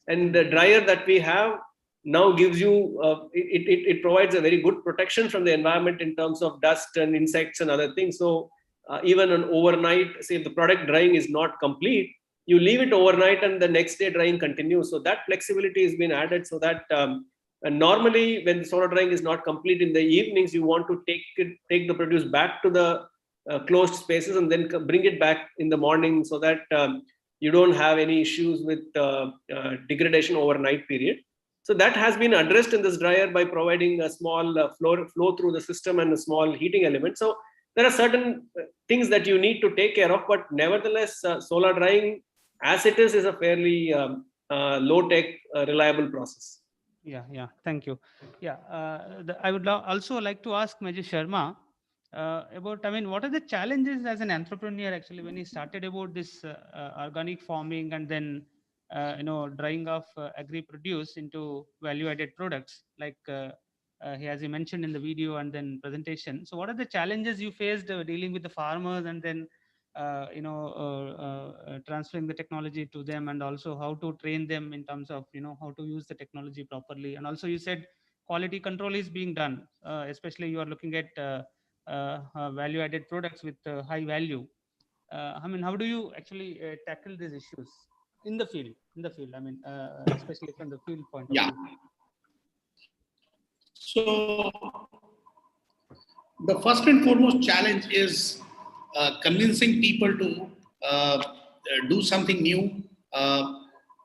And the dryer that we have now gives you, it provides a very good protection from the environment in terms of dust and insects and other things. So even on overnight, say if the product drying is not complete, you leave it overnight and the next day drying continues. So that flexibility has been added so that and normally when the solar drying is not complete in the evenings, you want to take the produce back to the closed spaces and then bring it back in the morning so that you don't have any issues with degradation overnight period. So that has been addressed in this dryer by providing a small flow through the system and a small heating element. So there are certain things that you need to take care of, but nevertheless, solar drying as it is a fairly low tech, reliable process. Yeah, thank you. Yeah, I would also like to ask Major Sharma about, I mean, what are the challenges as an entrepreneur actually when he started about this organic farming and then drying of agri produce into value added products like as you mentioned in the video and then presentation. So what are the challenges you faced dealing with the farmers and then transferring the technology to them, and also how to train them in terms of how to use the technology properly? And also you said quality control is being done, especially you are looking at value added products with high value. I mean, how do you actually tackle these issues in the field? I mean, especially from the field point of view. So the first and foremost challenge is convincing people to do something new.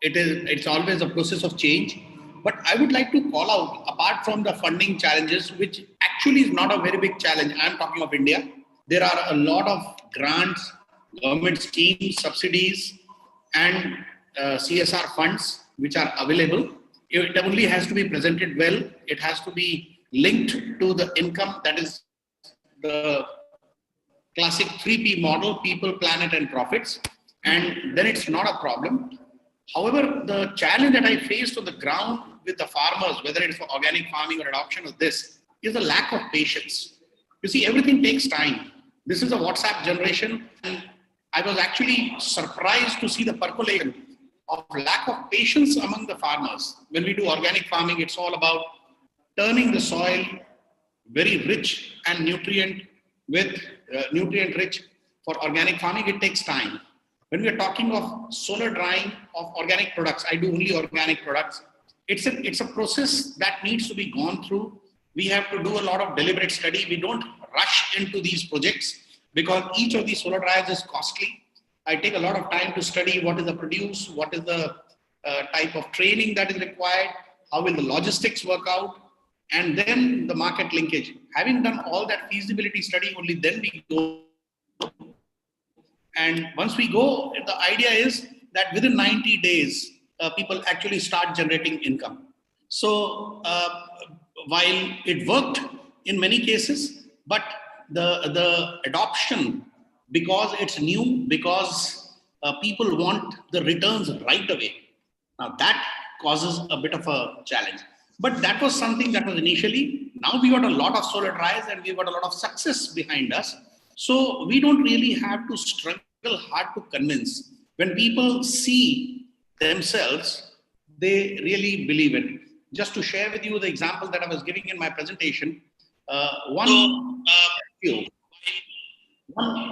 It's always a process of change. But I would like to call out, apart from the funding challenges, which actually is not a very big challenge, I'm talking of India, there are a lot of grants, government schemes, subsidies, and CSR funds which are available. It only has to be presented well. It has to be linked to the income, that is the classic 3P model: people, planet, and profits. And then it's not a problem. However, the challenge that I faced on the ground with the farmers, whether it's for organic farming or adoption of this, is the lack of patience. You see, everything takes time. This is a WhatsApp generation, and I was actually surprised to see the percolation of lack of patience among the farmers. When we do organic farming, it's all about turning the soil very rich and nutrient rich. For organic farming, it takes time. When we are talking of solar drying of organic products, I do only organic products. It's a process that needs to be gone through. We have to do a lot of deliberate study. We don't rush into these projects because each of these solar dryers is costly. I take a lot of time to study what is the produce, what is the type of training that is required, how will the logistics work out, and then the market linkage. Having done all that feasibility study, only then we go. And once we go, the idea is that within 90 days, people actually start generating income. So while it worked in many cases, but the adoption, because it's new, because people want the returns right away. Now that causes a bit of a challenge. But that was something that was initially. Now we got a lot of solar dryers and we've got a lot of success behind us. So we don't really have to struggle hard to convince. When people see themselves, they really believe it. Just to share with you the example that I was giving in my presentation, one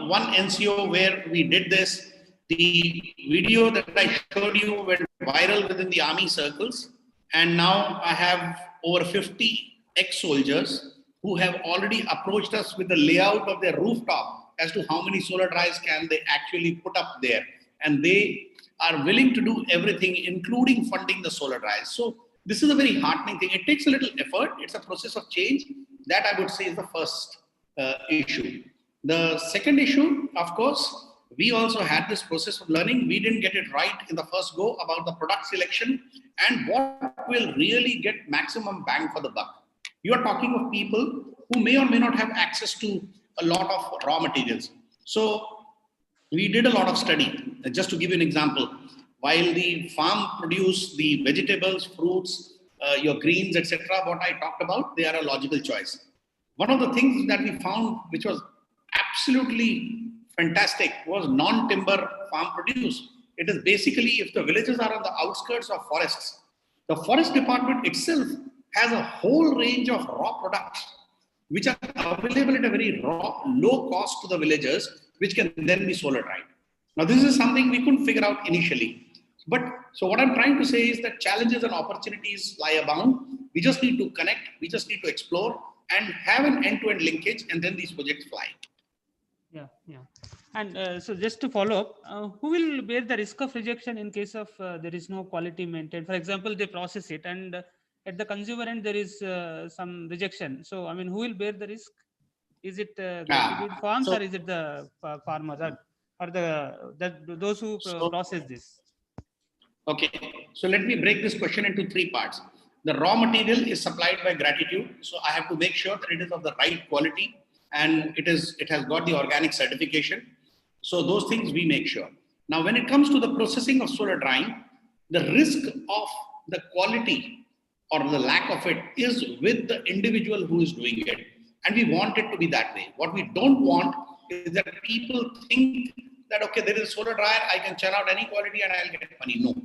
NCO where we did this, the video that I showed you went viral within the army circles. And now I have over 50 ex-soldiers who have already approached us with the layout of their rooftop as to how many solar dryers can they actually put up there. And they are willing to do everything, including funding the solar dryers. So this is a very heartening thing. It takes a little effort. It's a process of change. That I would say is the first issue. The second issue, of course, we also had this process of learning. We didn't get it right in the first go about the product selection and what will really get maximum bang for the buck. You are talking of people who may or may not have access to a lot of raw materials. So we did a lot of study. Just to give you an example, while the farm produce the vegetables, fruits, your greens, etc., what I talked about, they are a logical choice. One of the things that we found, which was absolutely fantastic, was non-timber farm produce. It is basically, if the villages are on the outskirts of forests, the forest department itself has a whole range of raw products which are available at a very low cost to the villagers, which can then be solar dried. Now, this is something we couldn't figure out initially. But so what I'm trying to say is that challenges and opportunities lie abound. We just need to connect, we just need to explore and have an end-to-end linkage, and then these projects fly. Yeah. And so just to follow up, who will bear the risk of rejection in case of there is no quality maintained? For example, they process it and at the consumer end, there is some rejection. So, I mean, who will bear the risk? Is it gratitude farms, so- or is it the farmers, or those who process this? Okay, so let me break this question into three parts. The raw material is supplied by gratitude, so I have to make sure that it is of the right quality and it has got the organic certification. So those things we make sure. Now, when it comes to the processing of solar drying, the risk of the quality or the lack of it is with the individual who is doing it, and we want it to be that way. What we don't want is that people think that, okay, there is a solar dryer, I can churn out any quality and I'll get money. No.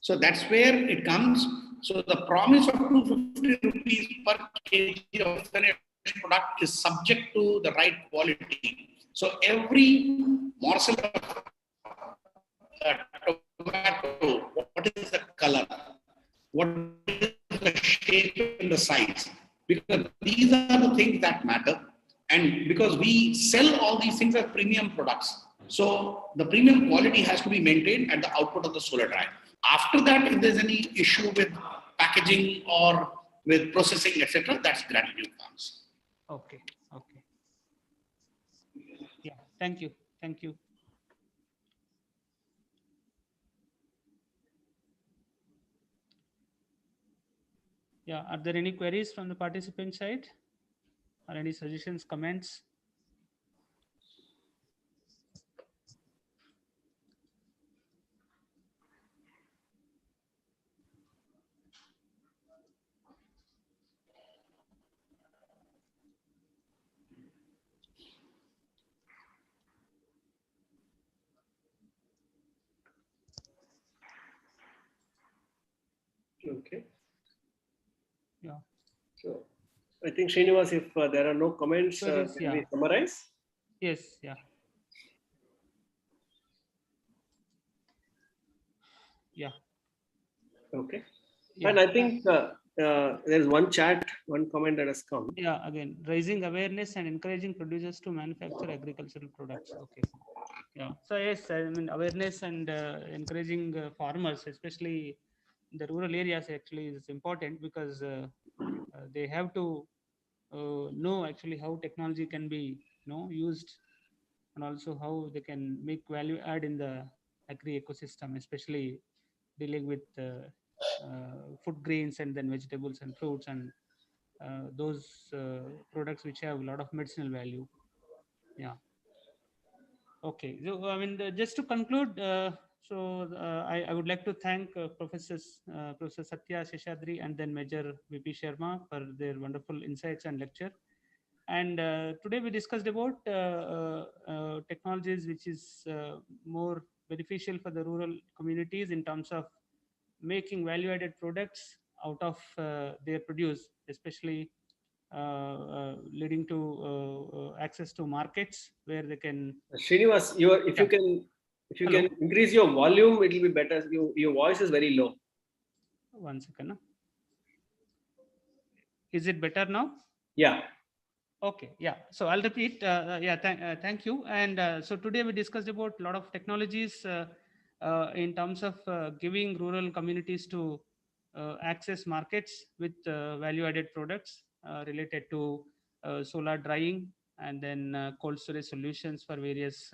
So that's where it comes. So the promise of 250 rupees per kg of finished product is subject to the right quality. So every morsel of tomato, what is the color? What is the shape and the size? Because these are the things that matter. And because we sell all these things as premium products, so the premium quality has to be maintained at the output of the solar dryer. After that, if there's any issue with packaging or with processing, etc., that's gratitude farms. Okay. Okay. Yeah. Thank you. Thank you. Yeah. Are there any queries from the participant side, or any suggestions, comments? Okay. Yeah. So I think Srinivas, if there are no comments, Queries, can yeah. we summarize? Yes. Yeah. Yeah. Okay. Yeah. And I think there's one comment that has come. Yeah, again, raising awareness and encouraging producers to manufacture agricultural products. Okay. Yeah. So yes, I mean, awareness and encouraging farmers, especially in the rural areas, actually is important, because they have to know actually how technology can be, used, and also how they can make value add in the agri ecosystem, especially dealing with food grains and then vegetables and fruits, and those products which have a lot of medicinal value. Yeah. Okay. So I mean, just to conclude, I would like to thank Professor Satya Seshadri and then Major VP Sharma for their wonderful insights and lecture. And today we discussed about technologies which is more beneficial for the rural communities in terms of making value-added products out of their produce, especially leading to access to markets where they can. Srinivas, if Yeah. you Hello. can increase your volume, it will be better. Your voice is very low. 1 second. Huh? Is it better now? Yeah. Okay. Yeah. So I'll repeat. Thank you. And so today we discussed about a lot of technologies in terms of giving rural communities to access markets with value-added products related to solar drying, and then cold storage solutions for various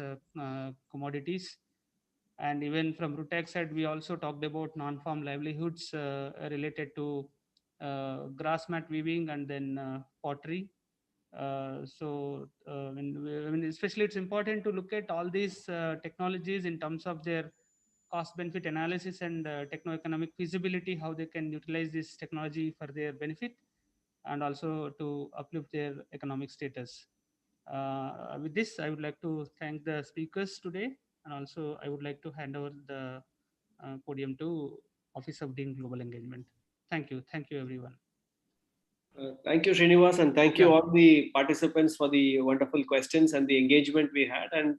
commodities. And even from Rutech side, we also talked about non-farm livelihoods related to grass mat weaving and then pottery. Especially it's important to look at all these technologies in terms of their cost benefit analysis and techno-economic feasibility, how they can utilize this technology for their benefit and also to uplift their economic status. With this, I would like to thank the speakers today, and also I would like to hand over the podium to Office of Dean Global Engagement. Thank you everyone. Thank you, Srinivas, and thank you Yeah. all the participants for the wonderful questions and the engagement we had. And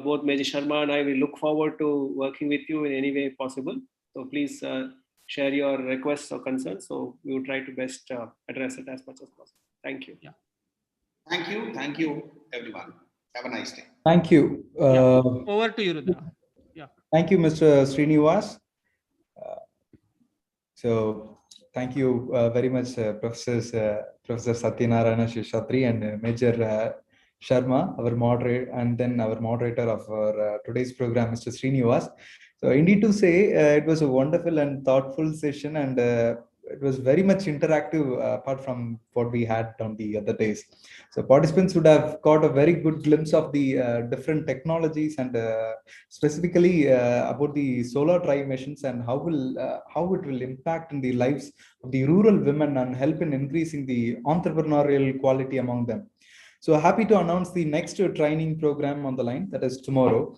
both Major Sharma and I, we look forward to working with you in any way possible. So please share your requests or concerns. So we will try to best address it as much as possible. Thank you. Yeah. Thank you, everyone. Have a nice day. Thank you. Over to you, Rudra. Yeah. Thank you, Mr. Srinivas. So thank you very much, Professor Satyanarayana Seshatri and Major Sharma, our moderator, and then our moderator of our today's program, Mr. Srinivas. So indeed to say, it was a wonderful and thoughtful session, and it was very much interactive apart from what we had on the other days. So participants would have got a very good glimpse of the different technologies and specifically about the solar drive machines and how it will impact in the lives of the rural women and help in increasing the entrepreneurial quality among them. So happy to announce the next training program on the line, that is tomorrow.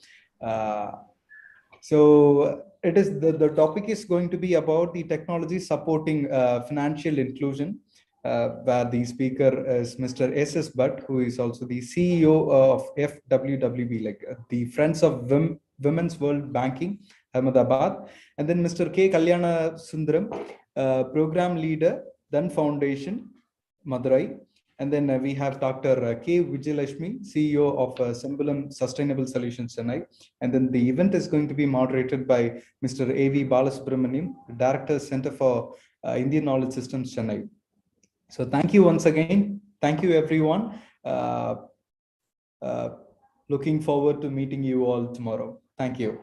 So it is the topic is going to be about the technology supporting financial inclusion, where the speaker is Mr. S.S. Bhatt, who is also the CEO of FWWB, like the Friends of Women's World Banking, Ahmedabad, and then Mr. K. Kalyana Sundaram, program leader, then Foundation, Madurai. And then we have Dr. K. Vijayalakshmi, CEO of Sembulam Sustainable Solutions, Chennai. And then the event is going to be moderated by Mr. A.V. Balasubramaniam, Director, Center for Indian Knowledge Systems, Chennai. So thank you once again. Thank you, everyone. Looking forward to meeting you all tomorrow. Thank you.